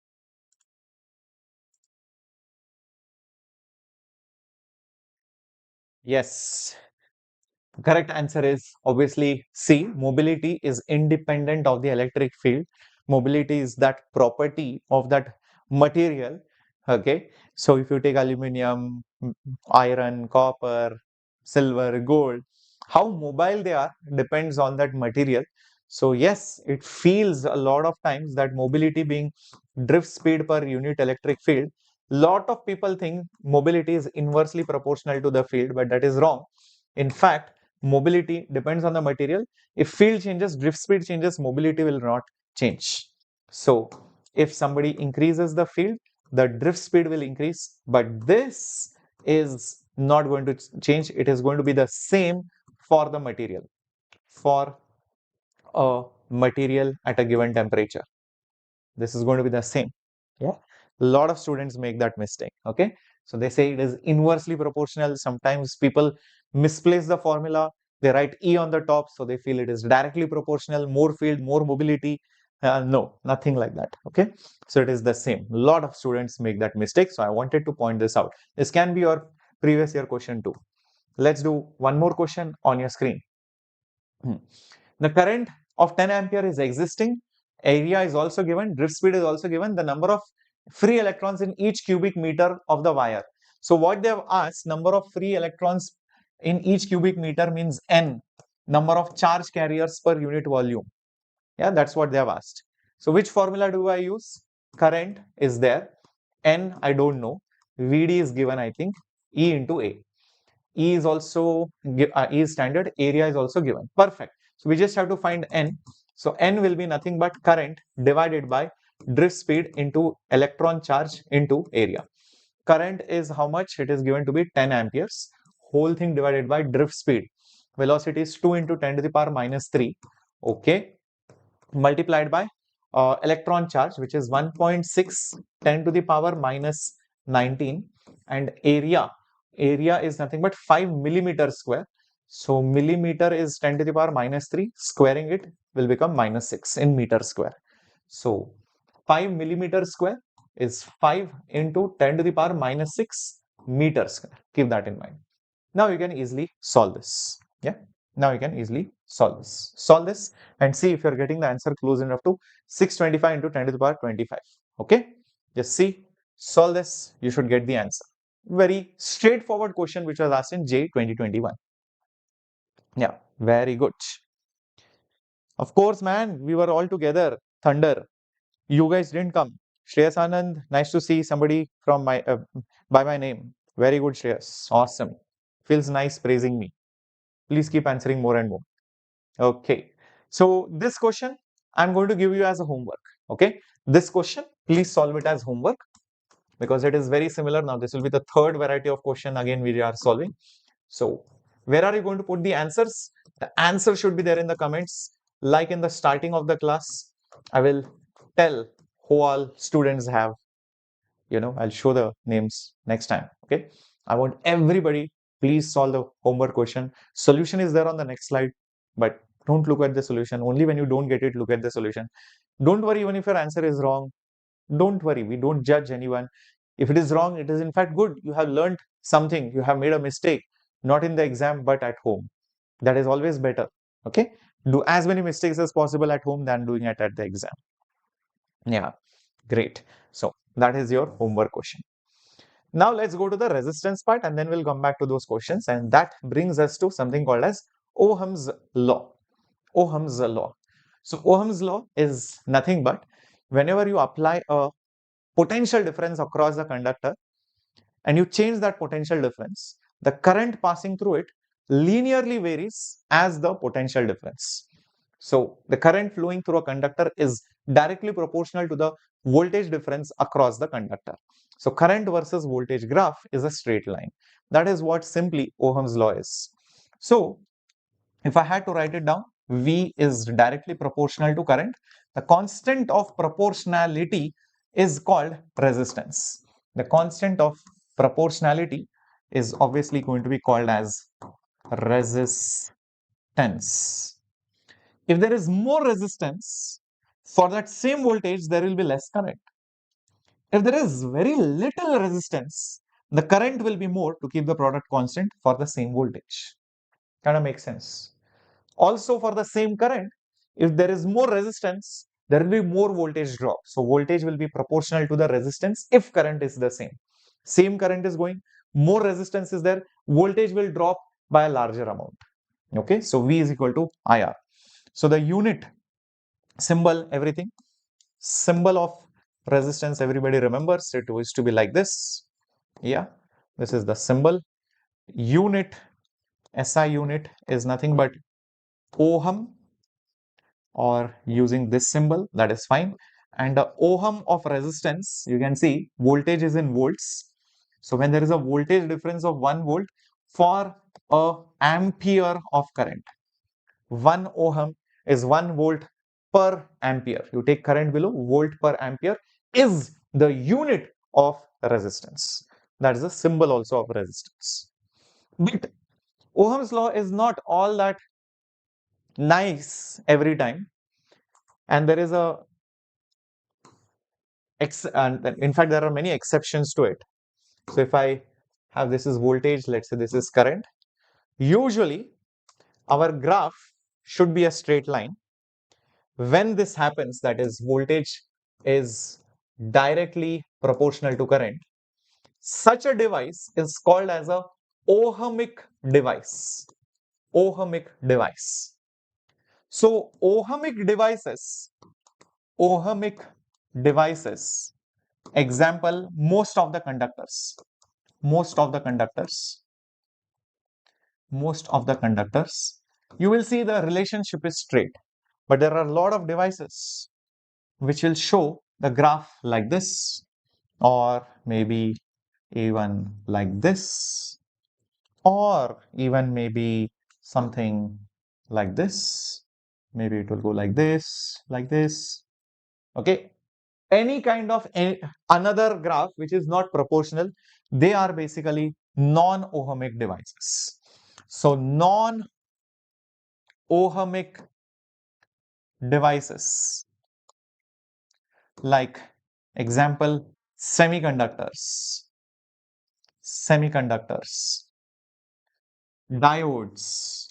Yes. Correct answer is obviously C. Mobility is independent of the electric field. Mobility is that property of that material. Okay. So if you take aluminum, iron, copper, silver, gold, how mobile they are depends on that material. So yes, it feels a lot of times that mobility being drift speed per unit electric field. Lot of people think mobility is inversely proportional to the field, but that is wrong. In fact, mobility depends on the material. If field changes, drift speed changes, mobility will not change. So if somebody increases the field, the drift speed will increase, but this is not going to change. It is going to be the same for the material, for a material at a given temperature. This is going to be the same. Yeah, a lot of students make that mistake. Okay, so they say it is inversely proportional. Sometimes people misplace the formula, they write E on the top, so they feel it is directly proportional, more field, more mobility. No, nothing like that. Okay, so it is the same. A lot of students make that mistake, so I wanted to point this out. This can be your previous year question too. Let's do one more question on your screen. The current of 10 ampere is existing, area is also given, drift speed is also given, the number of free electrons in each cubic meter of the wire. So what they have asked, number of free electrons in each cubic meter means N, number of charge carriers per unit volume. Yeah, that's what they have asked. So which formula do I use? Current is there, N I don't know, VD is given, I think, E into A. E is also E is standard, area is also given. Perfect. So we just have to find N. So N will be nothing but current divided by drift speed into electron charge into area. Current is how much? It is given to be 10 amperes. Whole thing divided by drift speed. Velocity is 2 into 10 to the power minus 3. Okay. Multiplied by electron charge, which is 1.6 10 to the power minus 19, and area is nothing but 5 millimeter square. So millimeter is 10 to the power minus 3, squaring it will become minus 6 in meter square. So 5 millimeter square is 5 into 10 to the power minus 6 meter square. Keep that in mind. Now you can easily solve this. Yeah. Now you can easily solve this. Solve this and see if you're getting the answer close enough to 625 into 10 to the power 25. Okay. Just see, solve this. You should get the answer. Very straightforward question which was asked in JEE 2021. Yeah. Very good. Of course, man. We were all together. Thunder. You guys didn't come. Shreyas Anand. Nice to see somebody from my by my name. Very good, Shreyas. Awesome. Feels nice praising me. Please keep answering more and more. Okay. So this question I'm going to give you as a homework. Okay. This question, please solve it as homework because it is very similar. Now this will be the third variety of question again we are solving. So where are you going to put the answers? The answer should be there in the comments. Like in the starting of the class, I will tell who all students have. I'll show the names next time. Okay. I want everybody, please solve the homework question. Solution is there on the next slide, but don't look at the solution. Only when you don't get it, look at the solution. Don't worry even if your answer is wrong. Don't worry. We don't judge anyone. If it is wrong, it is in fact good. You have learned something. You have made a mistake, not in the exam, but at home. That is always better. Okay. Do as many mistakes as possible at home than doing it at the exam. Yeah. Great. So that is your homework question. Now let's go to the resistance part and then we'll come back to those questions, and that brings us to something called as Ohm's law. Ohm's law. So Ohm's law is nothing but whenever you apply a potential difference across the conductor and you change that potential difference, the current passing through it linearly varies as the potential difference. So the current flowing through a conductor is directly proportional to the voltage difference across the conductor. So current versus voltage graph is a straight line. That is what simply Ohm's law is. So if I had to write it down, V is directly proportional to current. The constant of proportionality is called resistance. The constant of proportionality is obviously going to be called as resistance. If there is more resistance, for that same voltage, there will be less current. If there is very little resistance, the current will be more to keep the product constant for the same voltage. Kind of makes sense. Also, for the same current, if there is more resistance, there will be more voltage drop. So voltage will be proportional to the resistance if current is the same. Same current is going, more resistance is there, voltage will drop by a larger amount. Okay, so V is equal to IR. So the unit, symbol, everything, symbol of resistance, everybody remembers it used to be like this. Yeah, this is the symbol. Unit, SI unit is nothing but ohm, or using this symbol, that is fine. And the ohm of resistance, you can see voltage is in volts. So when there is a voltage difference of 1 volt for a ampere of current, 1 ohm is 1 volt per ampere. You take current below, volt per ampere is the unit of resistance. That is the symbol also of resistance. But Ohm's law is not all that nice every time. And there is and in fact, there are many exceptions to it. So if I have this is voltage, let's say this is current. Usually, our graph should be a straight line. When this happens, that is voltage is directly proportional to current, such a device is called as a ohmic device. Ohmic device. So ohmic devices Example, most of the conductors, most of the conductors, most of the conductors, you will see the relationship is straight. But there are a lot of devices which will show the graph like this, or maybe even like this, or even maybe something like this. Maybe it will go like this, like this. Okay. Any kind of another graph which is not proportional, they are basically non-ohmic devices. So non-ohmic devices, like example, semiconductors, diodes.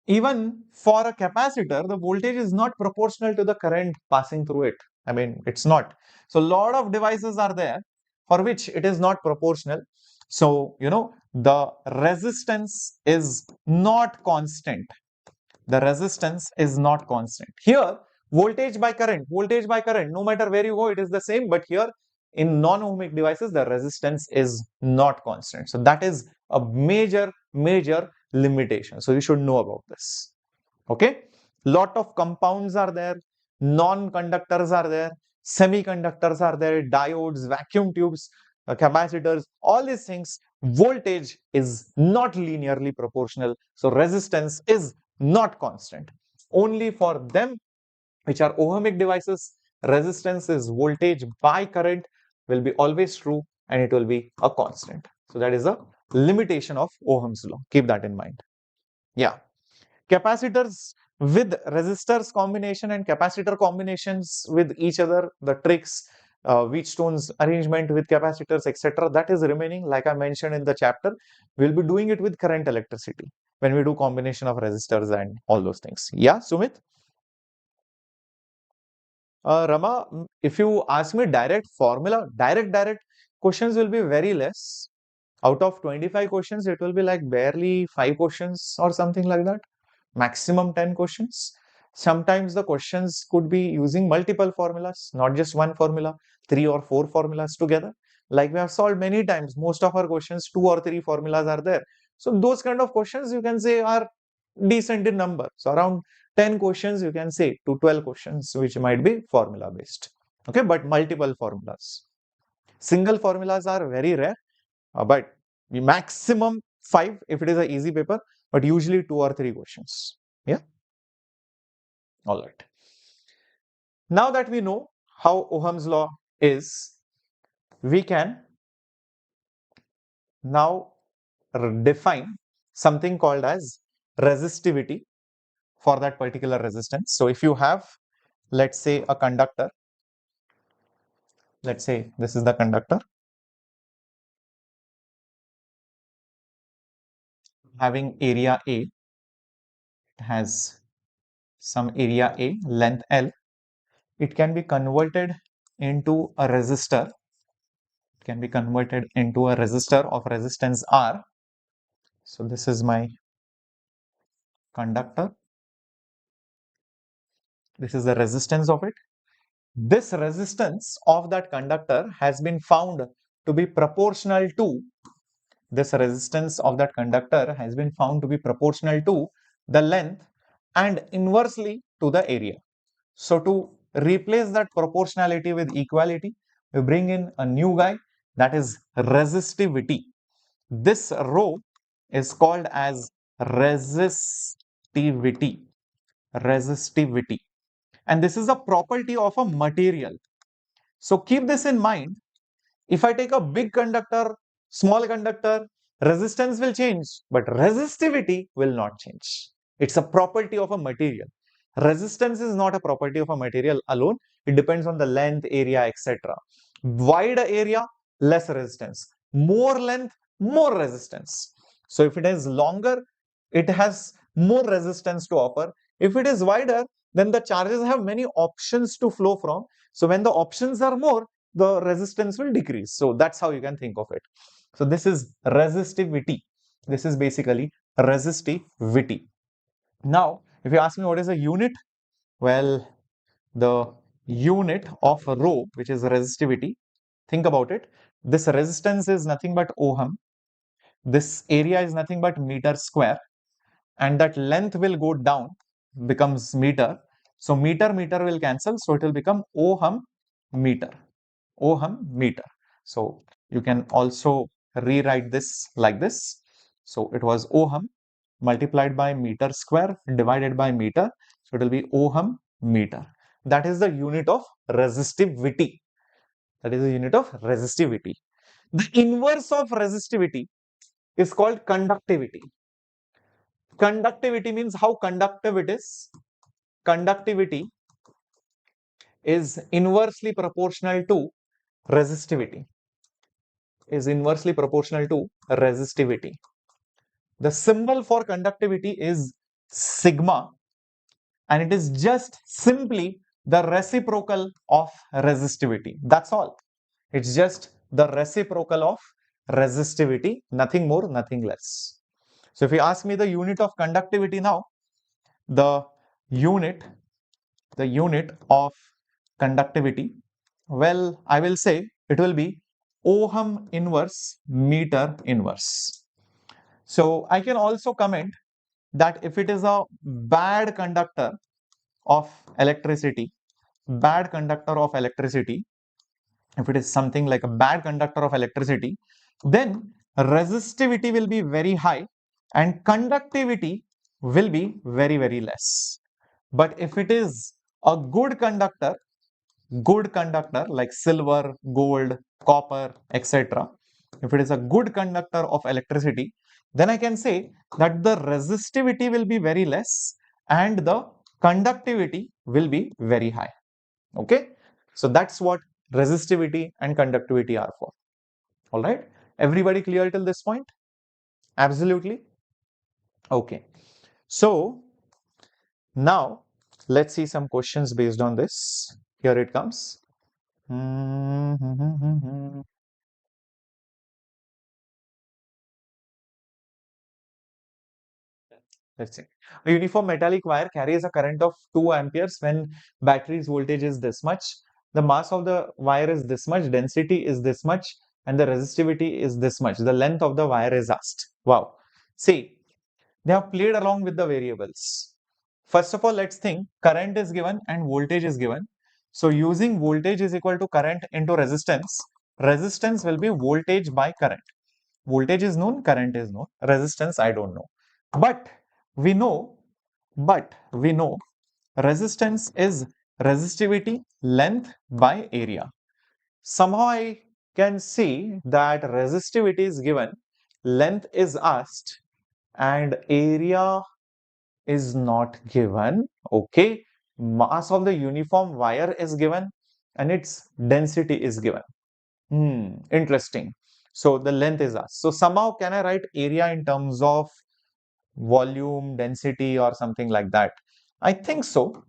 Even for a capacitor, the voltage is not proportional to the current passing through it. I mean, it's not. So, a lot of devices are there for which it is not proportional. So, the resistance is not constant. The resistance is not constant. Here, voltage by current, no matter where you go, it is the same. But here, in non-ohmic devices, the resistance is not constant. So, that is a major limitation. So, you should know about this. Okay. Lot of compounds are there, non-conductors are there, semiconductors are there, diodes, vacuum tubes, capacitors, all these things. Voltage is not linearly proportional. So, resistance is not constant. Only for them which are ohmic devices, resistance is voltage by current will be always true and it will be a constant. So, that is a limitation of Ohm's law. Keep that in mind. Yeah. Capacitors with resistors combination and capacitor combinations with each other, the tricks, Wheatstone's arrangement with capacitors, etc. That is remaining, like I mentioned in the chapter. We'll be doing it with current electricity when we do combination of resistors and all those things. Yeah, Sumit? Rama, if you ask me direct formula, direct questions will be very less. Out of 25 questions, it will be like barely 5 questions or something like that. Maximum 10 questions. Sometimes the questions could be using multiple formulas, not just one formula, 3 or 4 formulas together. Like we have solved many times, most of our questions, 2 or 3 formulas are there. So those kind of questions you can say are decent in number. So around 10 questions you can say to 12 questions which might be formula based. Okay, but multiple formulas. Single formulas are very rare, but maximum 5 if it is an easy paper, but usually 2 or 3 questions. Yeah. All right. Now that we know how Ohm's law is, we can now define something called as resistivity for that particular resistance. So if you have, let's say, a conductor, let's say this is the conductor having area A, it has some area A, length L, it can be converted into a resistor. It can be converted into a resistor of resistance R. So this is my conductor. This is the resistance of it. This resistance of that conductor has been found to be proportional to the length and inversely to the area. So to replace that proportionality with equality, we bring in a new guy, that is resistivity. This rho is called as resistivity. And this is a property of a material. So keep this in mind. If I take a big conductor, small conductor, resistance will change, but resistivity will not change. It's a property of a material. Resistance is not a property of a material alone. It depends on the length, area, etc. Wider area, less resistance. More length, more resistance. So if it is longer, it has more resistance to offer. If it is wider, then the charges have many options to flow from. So when the options are more, the resistance will decrease. So that's how you can think of it. So this is resistivity. This is basically resistivity. Now, if you ask me what is a unit, well, the unit of rho, which is resistivity. Think about it. This resistance is nothing but ohm. This area is nothing but meter square, and that length will go down, becomes meter. So meter will cancel, so it will become ohm meter. Ohm meter. So you can also rewrite this like this. So it was ohm multiplied by meter square divided by meter. So it will be ohm meter. That is the unit of resistivity. That is the unit of resistivity. The inverse of resistivity is called conductivity. Conductivity means how conductive it is. Conductivity is inversely proportional to resistivity. Is inversely proportional to resistivity. The symbol for conductivity is sigma, and it is just simply the reciprocal of resistivity. That's all. It's just the reciprocal of resistivity, nothing more, nothing less. So if you ask me the unit of conductivity now, the unit of conductivity, well, I will say it will be ohm inverse meter inverse. So I can also comment that if it is a bad conductor of electricity, bad conductor of electricity, if it is something like a bad conductor of electricity, then resistivity will be very high and conductivity will be very, very less. But if it is a good conductor like silver, gold, copper, etc., if it is a good conductor of electricity, then I can say that the resistivity will be very less and the conductivity will be very high. Okay, so that's what resistivity and conductivity are for. All right, everybody clear till this point? Absolutely. Okay, so now let's see some questions based on this. Here it comes. Let's see. A uniform metallic wire carries a current of 2 amperes when battery's voltage is this much. The mass of the wire is this much, density is this much, and the resistivity is this much. The length of the wire is asked. Wow. See, they have played along with the variables. First of all, let's think current is given and voltage is given. So using voltage is equal to current into resistance. Resistance will be voltage by current. Voltage is known, current is known. Resistance, I don't know. But we know resistance is resistivity length by area. Somehow I can see that resistivity is given, length is asked, and area is not given. Okay, mass of the uniform wire is given and its density is given. Interesting. So the length is asked. So somehow can I write area in terms of volume, density, or something like that? I think so.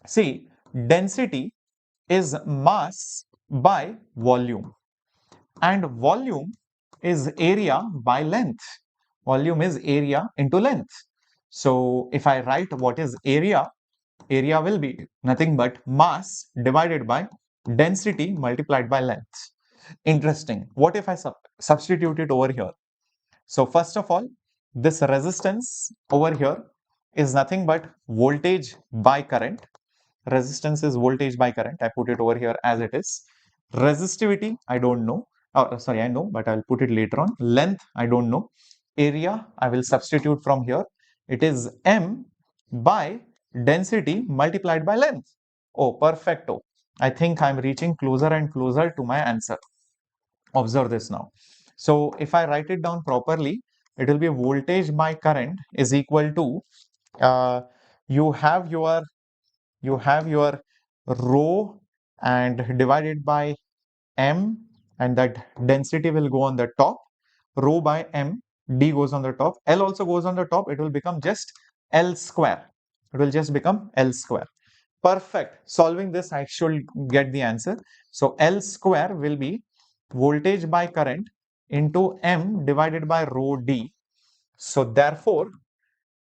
See, density is mass by volume, and volume is area by length. Volume is area into length. So if I write what is area, area will be nothing but mass divided by density multiplied by length. Interesting. What if I substitute it over here? So first of all, this resistance over here is nothing but voltage by current. Resistance is voltage by current. I put it over here as it is. Resistivity, I don't know. Oh, sorry, I know, but I'll put it later on. Length, I don't know. Area, I will substitute from here. It is M by density multiplied by length. Oh, perfecto. I think I'm reaching closer and closer to my answer. Observe this now. So if I write it down properly, it will be voltage by current is equal to you have your rho and divided by m, and that density will go on the top. Rho by m, d goes on the top, l also goes on the top. It will become just l square. It will just become l square. Perfect. Solving this, I should get the answer. So L square will be voltage by current into M divided by rho D. So therefore,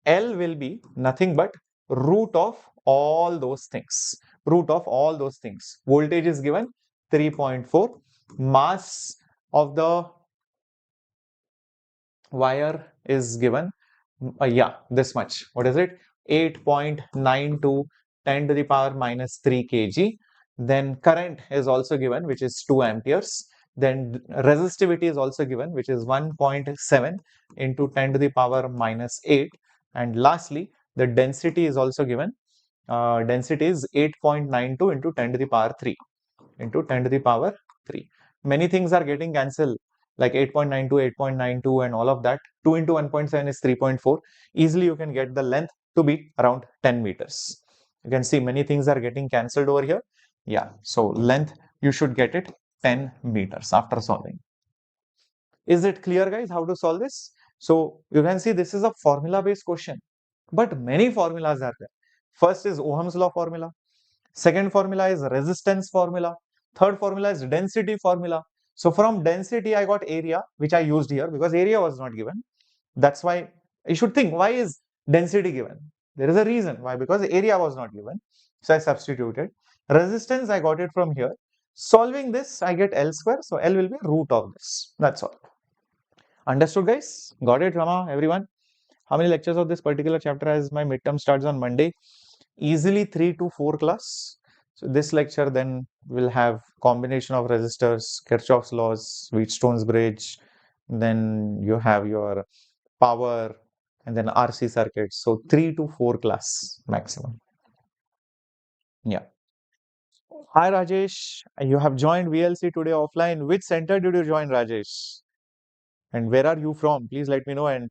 L will be nothing but root of all those things. root of all those things. Voltage is given 3.4. Mass of the wire is given, yeah, this much. What is it? 8.92 10 to the power minus 3 kg. Then current is also given, which is 2 amperes. Then resistivity is also given, which is 1.7 into 10 to the power minus 8. And lastly, the density is also given. Density is 8.92 into 10 to the power 3 into 10 to the power 3. Many things are getting cancelled, like 8.92, 8.92 and all of that. 2 into 1.7 is 3.4. Easily you can get the length to be around 10 meters. You can see many things are getting cancelled over here. Yeah, so length, you should get it 10 meters after solving. Is it clear, guys, how to solve this? So you can see this is a formula based question, but many formulas are there. First is Ohm's law formula. Second formula is resistance formula. Third formula is density formula. So from density, I got area, which I used here because area was not given. That's why you should think, why is density given? There is a reason why, because area was not given. So I substituted. Resistance, I got it from here. Solving this, I get L square. So L will be root of this. That's all. Understood, guys? Got it, Rama, everyone? How many lectures of this particular chapter, as my midterm starts on Monday? Easily 3 to 4 class. So this lecture then will have combination of resistors, Kirchhoff's laws, Wheatstone's bridge, then you have your power and then RC circuits. So 3 to 4 class maximum. Yeah. Hi Rajesh, you have joined VLC today offline. Which center did you join, Rajesh? And where are you from? Please let me know. And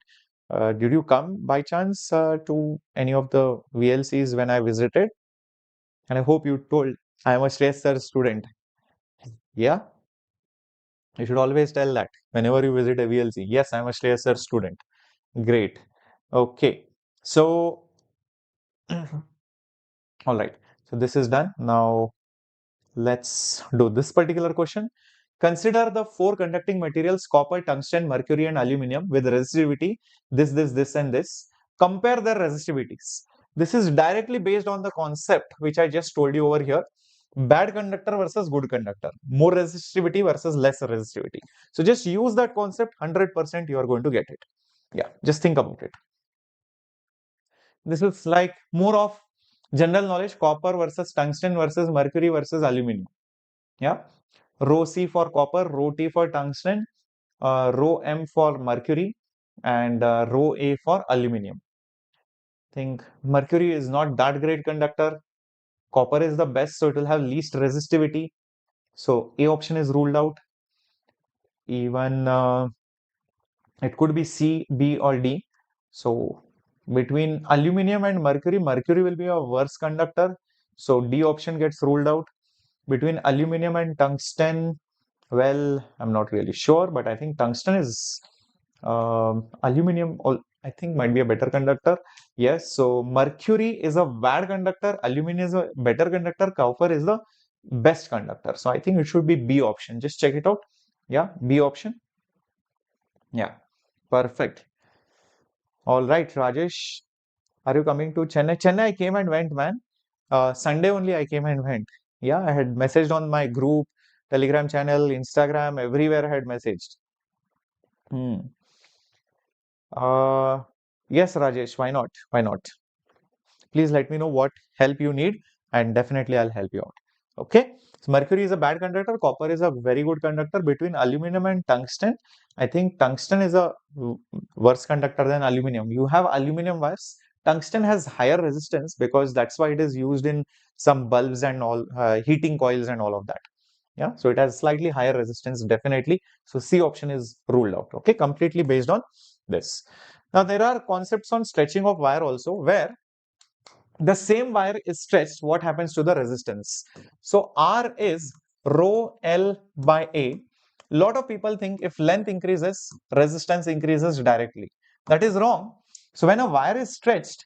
did you come by chance to any of the VLCs when I visited? And I hope you told I am a Shreyas Sir student. Yeah, you should always tell that whenever you visit a VLC. Yes, I am a Shreyas Sir student. Great. Okay. So, all right. So this is done. Now let's do this particular question. Consider the four conducting materials copper, tungsten, mercury, and aluminum with resistivity this, and this. Compare their resistivities. This is directly based on the concept which I just told you over here. Bad conductor versus good conductor. More resistivity versus less resistivity. So just use that concept, 100% you are going to get it. Yeah, just think about it. This is like more of general knowledge, copper versus tungsten versus mercury versus aluminum. Yeah. Rho C for copper, rho T for tungsten, rho M for mercury, and rho A for aluminum. Think mercury is not that great conductor. Copper is the best, so it will have least resistivity. So A option is ruled out. Even it could be C, B, or D. So between aluminum and mercury, mercury will be a worse conductor. So D option gets ruled out. Between aluminum and tungsten, well, I'm not really sure, but I think tungsten is aluminum. I think might be a better conductor. Yes, so mercury is a bad conductor. Aluminum is a better conductor. Copper is the best conductor. So I think it should be B option. Just check it out. Yeah, B option. Yeah, perfect. All right, Rajesh, are you coming to Chennai? Chennai, I came and went, man. Sunday only I came and went. Yeah, I had messaged on my group, Telegram channel, Instagram, everywhere I had messaged. Hmm. Uh, yes, Rajesh, why not? Why not? Please let me know what help you need, and definitely I'll help you out. Okay. So mercury is a bad conductor. Copper is a very good conductor. Between aluminum and tungsten, I think tungsten is a worse conductor than aluminum. You have aluminum wires. Tungsten has higher resistance because that's why it is used in some bulbs and all, heating coils and all of that. Yeah, so it has slightly higher resistance, definitely. So C option is ruled out. Okay, completely based on this. Now there are concepts on stretching of wire also, where the same wire is stretched, what happens to the resistance? So R is rho L by A. Lot of people think if length increases, resistance increases directly. That is wrong. So when a wire is stretched,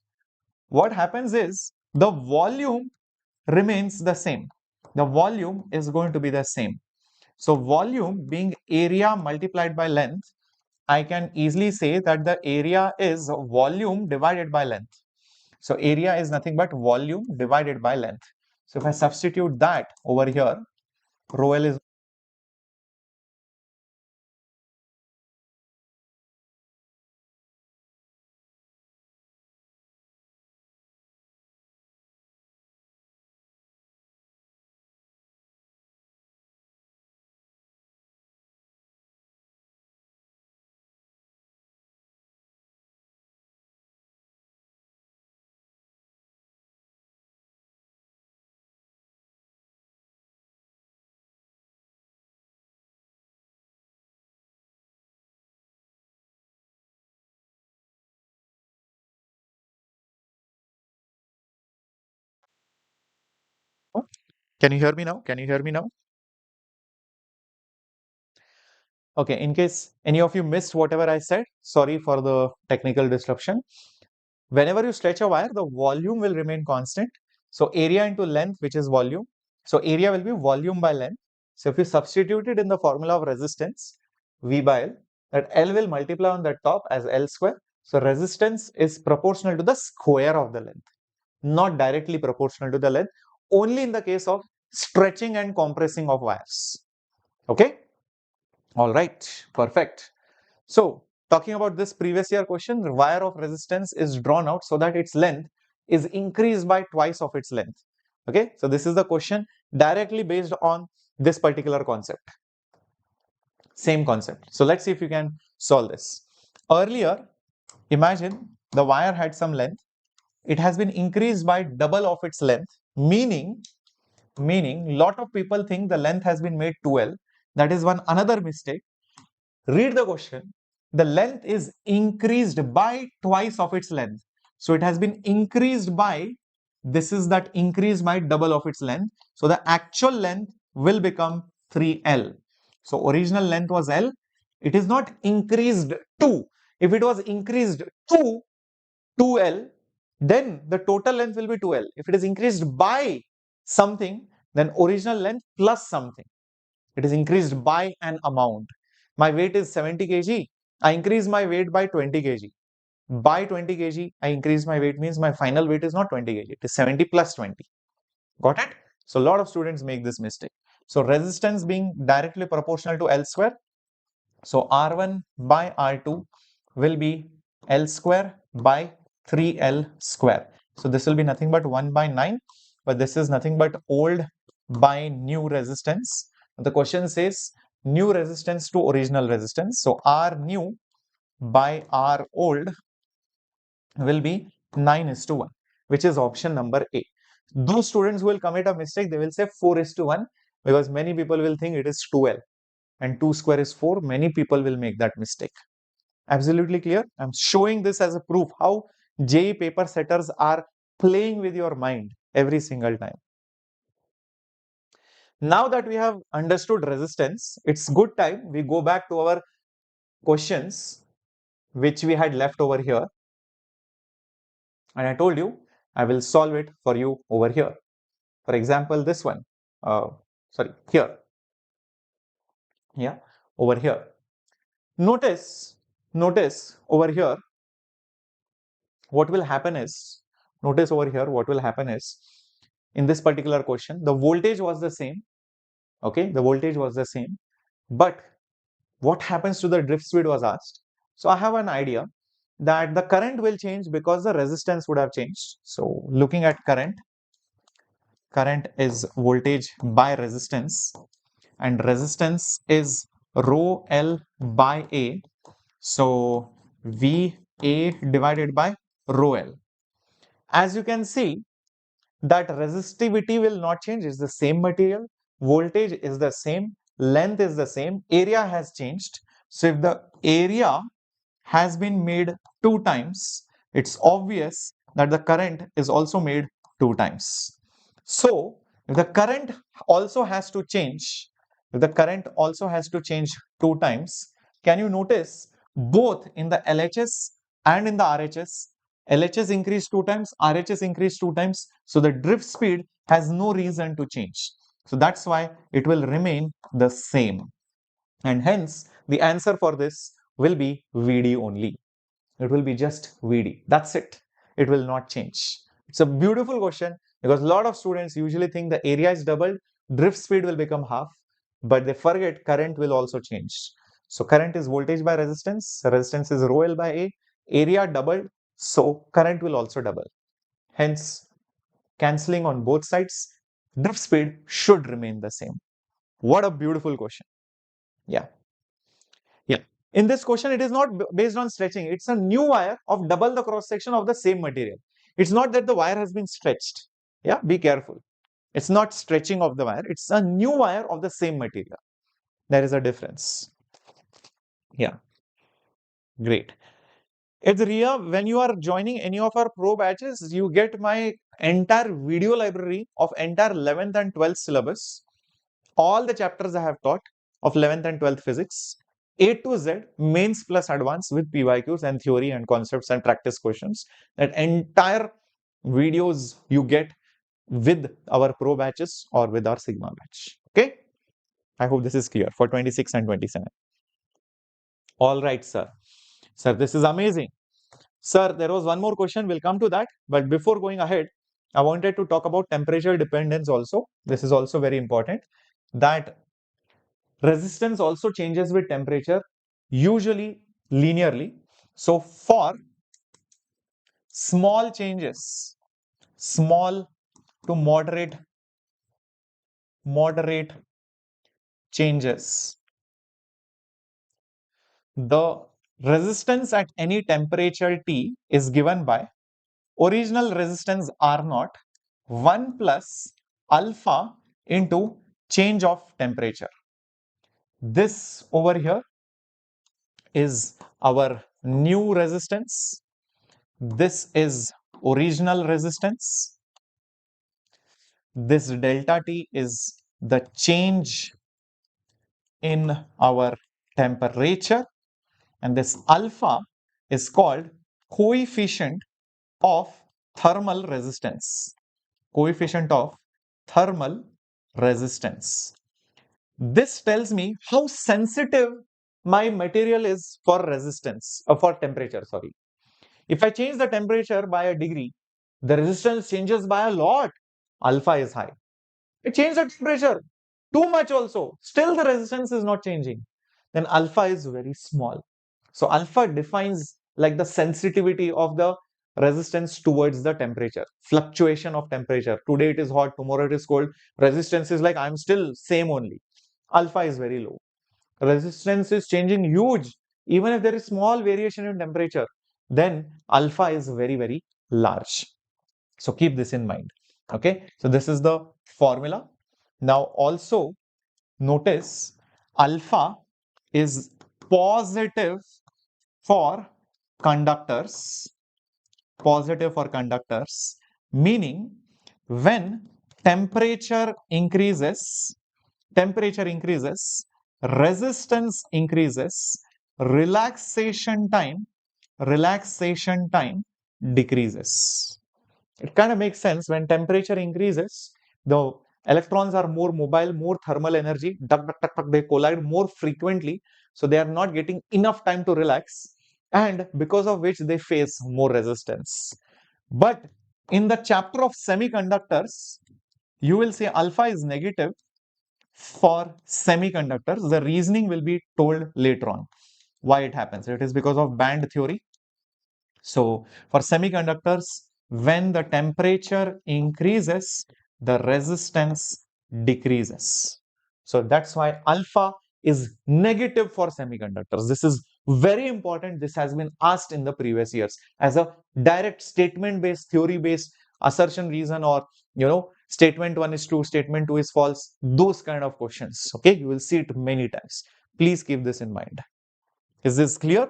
what happens is the volume remains the same. The volume is going to be the same. So volume being area multiplied by length, I can easily say that the area is volume divided by length. So area is nothing but volume divided by length. So if I substitute that over here, rho L is Can you hear me now? Can you hear me now? Okay, in case any of you missed whatever I said, sorry for the technical disruption. Whenever you stretch a wire, the volume will remain constant. So area into length, which is volume. So area will be volume by length. So if you substitute it in the formula of resistance, V by L, that L will multiply on the top as L square. So resistance is proportional to the square of the length, not directly proportional to the length, only in the case of stretching and compressing of wires. Okay. All right. Perfect. So talking about this previous year question, the wire of resistance is drawn out so that its length is increased by twice of its length. Okay, so this is the question directly based on this particular concept. Same concept. So let's see if you can solve this. Earlier, imagine the wire had some length. It has been increased by double of its length, meaning lot of people think the length has been made 2L. That is one another mistake. Read the question. The length is increased by twice of its length. So it has been increased by, this is that increased by double of its length. So the actual length will become 3L. So original length was L. It is not increased to. If it was increased to 2L, then the total length will be 2L. If it is increased by something, then original length plus something. It is increased by an amount. My weight is 70 kg. I increase my weight by 20 kg. By 20 kg, I increase my weight means my final weight is not 20 kg. It is 70 plus 20. Got it? So a lot of students make this mistake. So resistance being directly proportional to L square. So R1 by R2 will be L square by 3L square. So this will be nothing but 1 by 9. But this is nothing but old by new resistance. The question says new resistance to original resistance. So R new by R old will be 9:1, which is option number A. Those students who will commit a mistake, they will say 4:1 because many people will think it is 2L and 2 square is 4. Many people will make that mistake. Absolutely clear? I'm showing this as a proof how JEE paper setters are playing with your mind every single time. Now that we have understood resistance, it's good time we go back to our questions which we had left over here. And I told you I will solve it for you over here. For example, this one, here. Yeah, over here. Notice over here, what will happen is, in this particular question, the voltage was the same. Okay, the voltage was the same. But what happens to the drift speed was asked. So I have an idea that the current will change because the resistance would have changed. So looking at current is voltage by resistance, and resistance is rho L by A. So VA divided by rho L. As you can see, that resistivity will not change. It's the same material. Voltage is the same. Length is the same. Area has changed. So if the area has been made 2 times, it's obvious that the current is also made 2 times. So if the current also has to change, 2 times, can you notice both in the LHS and in the RHS, LHS increased 2 times, RHS increased 2 times. So the drift speed has no reason to change. So that's why it will remain the same. And hence the answer for this will be VD only. It will be just VD. That's it. It will not change. It's a beautiful question because a lot of students usually think the area is doubled, drift speed will become half, but they forget current will also change. So current is voltage by resistance, resistance is rho L by A, area doubled, so current will also double. Hence, cancelling on both sides, drift speed should remain the same. What a beautiful question. Yeah. Yeah. In this question, it is not based on stretching. It's a new wire of double the cross section of the same material. It's not that the wire has been stretched. Yeah, be careful. It's not stretching of the wire. It's a new wire of the same material. There is a difference. Yeah, great. It's Ria, when you are joining any of our pro batches, you get my entire video library of entire 11th and 12th syllabus. All the chapters I have taught of 11th and 12th physics, A to Z, mains plus advanced with PYQs and theory and concepts and practice questions. That entire videos you get with our pro batches or with our Sigma batch. Okay. I hope this is clear for 26 and 27. All right, sir. Sir, this is amazing. Sir, there was one more question. We'll come to that. But before going ahead, I wanted to talk about temperature dependence also. This is also very important. That resistance also changes with temperature, usually linearly. So for small changes, small to moderate changes, the resistance at any temperature T is given by original resistance R naught 1 plus alpha into change of temperature. This over here is our new resistance. This is original resistance. This delta T is the change in our temperature, and this alpha is called coefficient of thermal resistance. Coefficient of thermal resistance. This tells me how sensitive my material is for resistance, for temperature, sorry. If I change the temperature by a degree, the resistance changes by a lot. Alpha is high. I change the temperature too much also. Still the resistance is not changing. Then alpha is very small. So alpha defines like the sensitivity of the resistance towards the temperature, fluctuation of temperature. Today it is hot, tomorrow it is cold. Resistance is like I'm still same only. Alpha is very low. Resistance is changing huge. Even if there is small variation in temperature, then alpha is very, very large. So keep this in mind. Okay. So this is the formula. Now also notice alpha is positive for conductors. Positive for conductors, meaning when temperature increases, resistance increases, relaxation time decreases. It kind of makes sense. When temperature increases, the electrons are more mobile, more thermal energy, they collide more frequently, so they are not getting enough time to relax, and because of which they face more resistance. But in the chapter of semiconductors, you will see alpha is negative for semiconductors. The reasoning will be told later on why it happens. It is because of band theory. So for semiconductors, when the temperature increases, the resistance decreases. So that's why alpha is negative for semiconductors. This is very important. This has been asked in the previous years as a direct statement based, theory based assertion reason, or statement 1 is true, statement 2 is false, those kind of questions. Okay, you will see it many times. Please keep this in mind. Is this clear?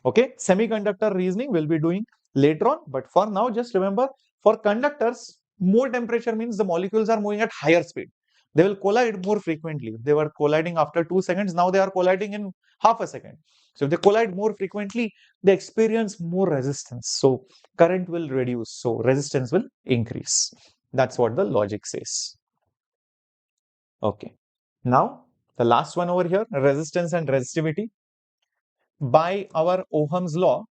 Okay, semiconductor reasoning we'll be doing later on, but for now just remember, for conductors, more temperature means the molecules are moving at higher speed. They will collide more frequently. They were colliding after 2 seconds, now they are colliding in half a second. So if they collide more frequently, they experience more resistance. So current will reduce, so resistance will increase. That's what the logic says. Okay, now the last one over here, resistance and resistivity. By our Ohm's law,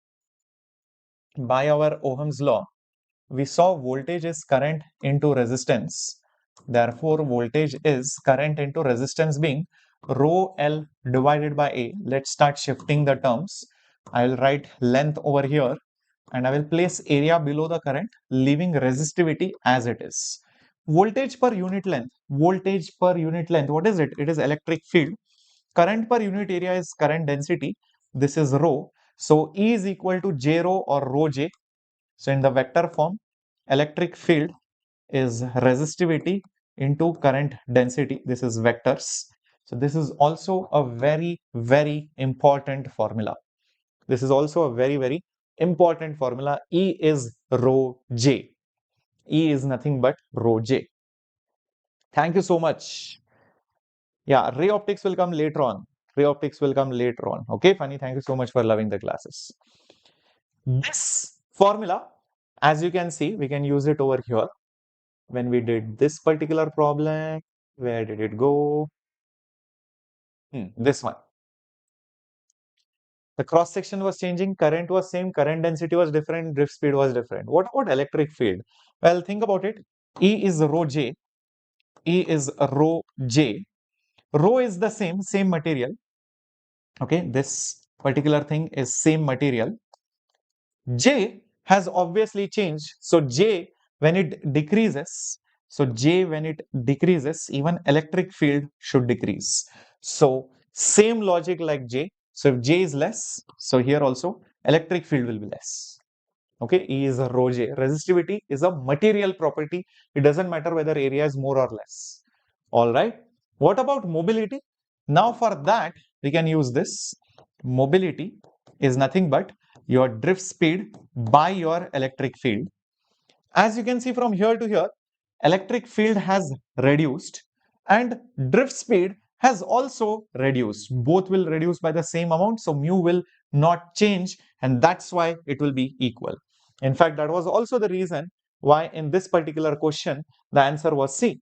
we saw voltage is current into resistance. Therefore, voltage is current into resistance being rho L divided by A. Let's start shifting the terms. I will write length over here and I will place area below the current, leaving resistivity as it is. Voltage per unit length. Voltage per unit length. What is it? It is electric field. Current per unit area is current density. This is rho. So E is equal to J rho or rho J. So in the vector form, electric field is resistivity into current density. This is vectors. So this is also a very, very important formula. This is also a very, very important formula. E is rho J. E is nothing but rho J. Thank you so much. Yeah, ray optics will come later on. Ray optics will come later on. Okay, Funny, thank you so much for loving the classes. This formula, as you can see, we can use it over here. When we did this particular problem, where did it go? This one. The cross section was changing, current was same, current density was different, drift speed was different. What about electric field? Well, think about it. E is rho J. E is rho J. Rho is the same material. Okay, this particular thing is same material. J has obviously changed. So J, when it decreases, even electric field should decrease. So same logic like J. So if J is less, so here also electric field will be less. Okay, E is a rho J. Resistivity is a material property. It doesn't matter whether area is more or less. All right. What about mobility? Now for that, we can use this. Mobility is nothing but your drift speed by your electric field. As you can see from here to here, electric field has reduced and drift speed has also reduced. Both will reduce by the same amount. So mu will not change and that's why it will be equal. In fact, that was also the reason why in this particular question, the answer was C.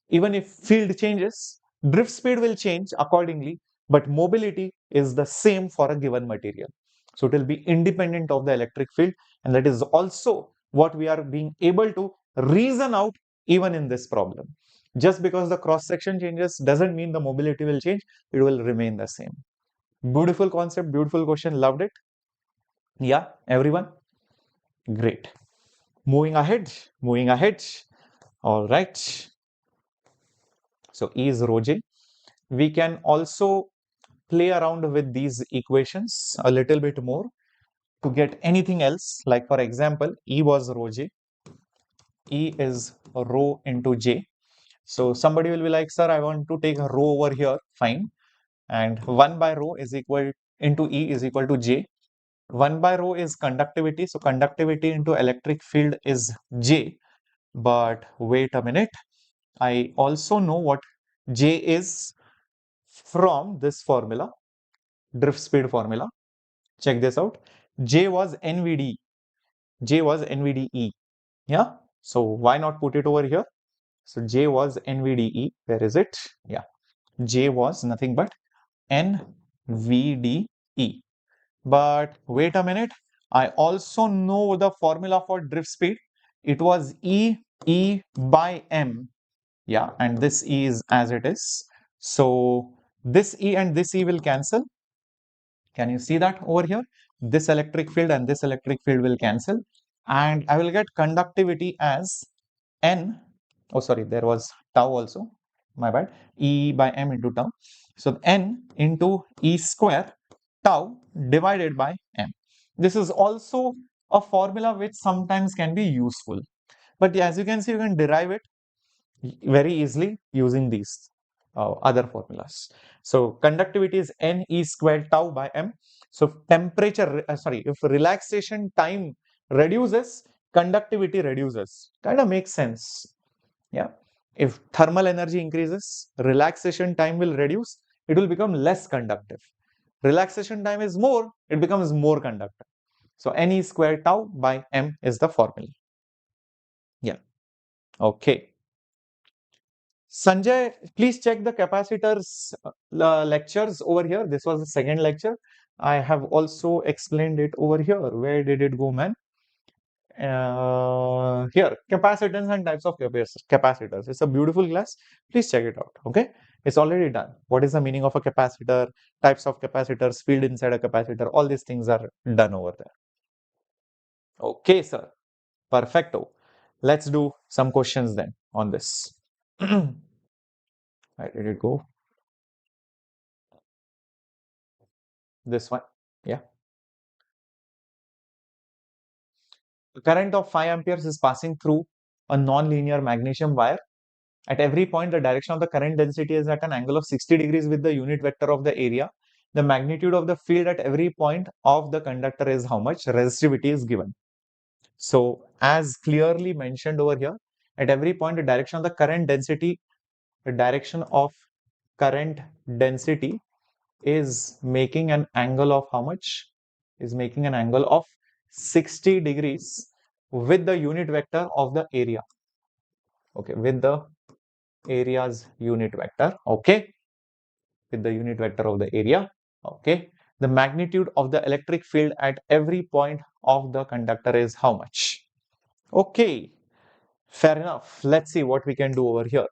Even if field changes, drift speed will change accordingly, but mobility is the same for a given material. So it will be independent of the electric field, and that is also what we are being able to reason out even in this problem. Just because the cross section changes doesn't mean the mobility will change, it will remain the same. Beautiful concept, beautiful question, loved it. Yeah, everyone? Great. Moving ahead. All right. So E is rho J. We can also play around with these equations a little bit more to get anything else. Like for example, E was rho J. E is rho into J. So somebody will be like, sir, I want to take a rho over here. Fine. And 1 by rho is equal into E is equal to J. 1 by rho is conductivity. So conductivity into electric field is J. But wait a minute. I also know what J is from this formula, drift speed formula. Check this out. J was NVD. J was NVDE. Yeah. So why not put it over here? So J was NVDE. Where is it? Yeah. J was nothing but NVDE. But wait a minute. I also know the formula for drift speed. It was E by M. Yeah. And this E is as it is. So this E and this E will cancel. Can you see that over here? This electric field and this electric field will cancel. And I will get conductivity as N. Oh, sorry, there was tau also. My bad. E by M into tau. So N into E square tau divided by M. This is also a formula which sometimes can be useful. But as you can see, you can derive it very easily using these other formulas. So conductivity is Ne squared tau by M. So if relaxation time reduces, conductivity reduces. Kind of makes sense. Yeah. If thermal energy increases, relaxation time will reduce. It will become less conductive. Relaxation time is more, it becomes more conductive. So Ne squared tau by M is the formula. Yeah. Okay. Sanjay, please check the capacitors lectures over here. This was the second lecture. I have also explained it over here. Where did it go, man? Here, capacitance and types of capacitors. It's a beautiful class. Please check it out. Okay, it's already done. What is the meaning of a capacitor? Types of capacitors, field inside a capacitor. All these things are done over there. Okay, sir. Perfecto. Let's do some questions then on this. Where did it go? This one. Yeah. The current of 5 amperes is passing through a non-linear magnesium wire. At every point, the direction of the current density is at an angle of 60 degrees with the unit vector of the area. The magnitude of the field at every point of the conductor is how much? Resistivity is given. So, as clearly mentioned over here, at every point, the direction of the current density, the direction of current density is making an angle of how much? Is making an angle of 60 degrees with the unit vector of the area. Okay, with the area's unit vector. Okay, with the unit vector of the area. Okay, the magnitude of the electric field at every point of the conductor is how much? Okay, fair enough. Let's see what we can do over here.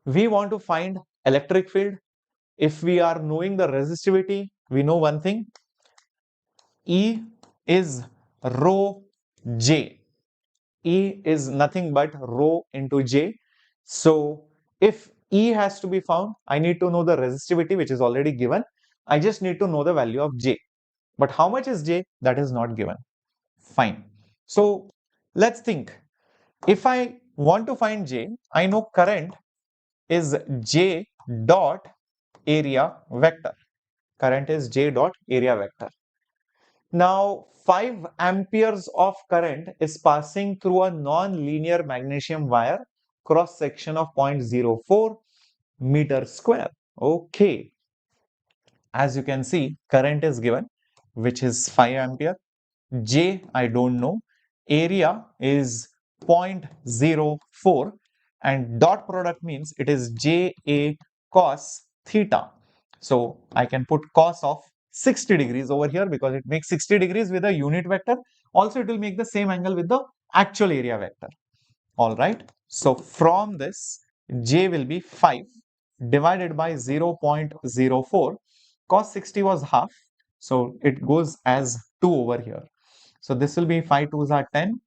We want to find electric field. If we are knowing the resistivity, we know one thing. E is rho J. E is nothing but rho into J. So if E has to be found, I need to know the resistivity, which is already given. I just need to know the value of J. But how much is J? That is not given. Fine. So let's think. If I want to find J, I know current is J dot area vector. Current is J dot area vector. Now, 5 amperes of current is passing through a non-linear magnesium wire, cross section of 0.04 meter square. Okay. As you can see, current is given, which is 5 ampere. J, I don't know. Area is 0.04 and dot product means it is JA cos theta. So I can put cos of 60 degrees over here because it makes 60 degrees with a unit vector. Also, it will make the same angle with the actual area vector. All right. So from this, J will be 5 divided by 0.04. Cos 60 was half. So it goes as 2 over here. So this will be 5 2s are 10.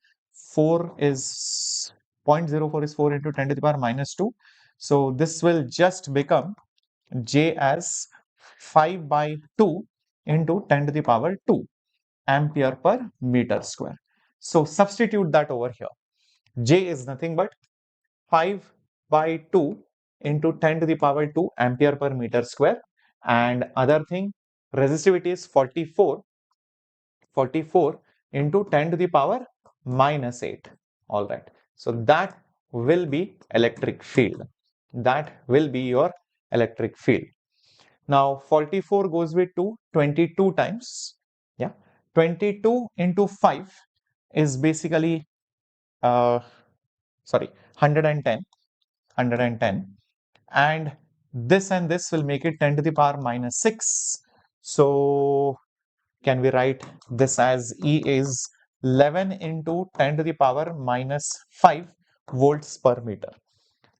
4 is 0.04 is 4 into 10 to the power minus 2. So this will just become J as 5 by 2 into 10 to the power 2 ampere per meter square. So substitute that over here. J is nothing but 5 by 2 into 10 to the power 2 ampere per meter square. And other thing, resistivity is 44 into 10 to the power minus 8. All right. So that will be electric field. That will be your electric field. Now 44 goes with 2, 22 times. Yeah. 22 into 5 is basically, 110. And this and this will make it 10 to the power minus 6. So can we write this as E is 11 into 10 to the power minus 5 volts per meter.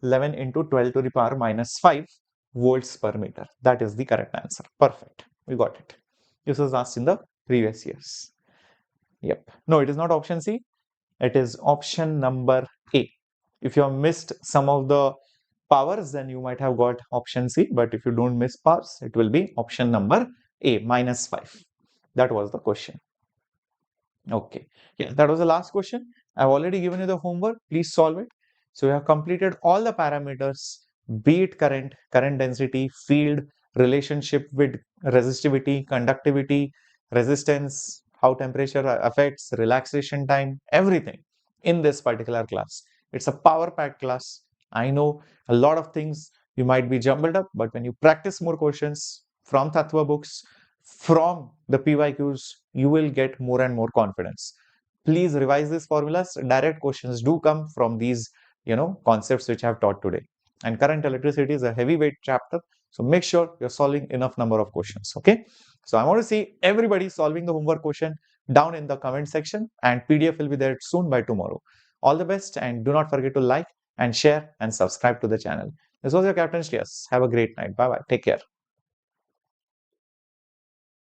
11 into 12 to the power minus 5 volts per meter. That is the correct answer. Perfect. We got it. This was asked in the previous years. Yep. No, it is not option C. It is option number A. If you have missed some of the powers, then you might have got option C. But if you don't miss powers, it will be option number A, minus 5. That was the question. Okay. Yeah, that was the last question. I've already given you the homework. Please solve it. So you have completed all the parameters, be it current, current density, field, relationship with resistivity, conductivity, resistance, how temperature affects, relaxation time, everything in this particular class. It's a power packed class. I know a lot of things you might be jumbled up, but when you practice more questions from Tattva books, from the PYQs, you will get more and more confidence. Please revise these formulas. Direct questions do come from these, concepts which I have taught today. And current electricity is a heavyweight chapter. So make sure you're solving enough number of questions. Okay. So I want to see everybody solving the homework question. down in the comment section, and PDF will be there soon by tomorrow. All the best, and do not forget to like and share and subscribe to the channel. This was your Captain Shreyas. Have a great night. Bye bye. Take care.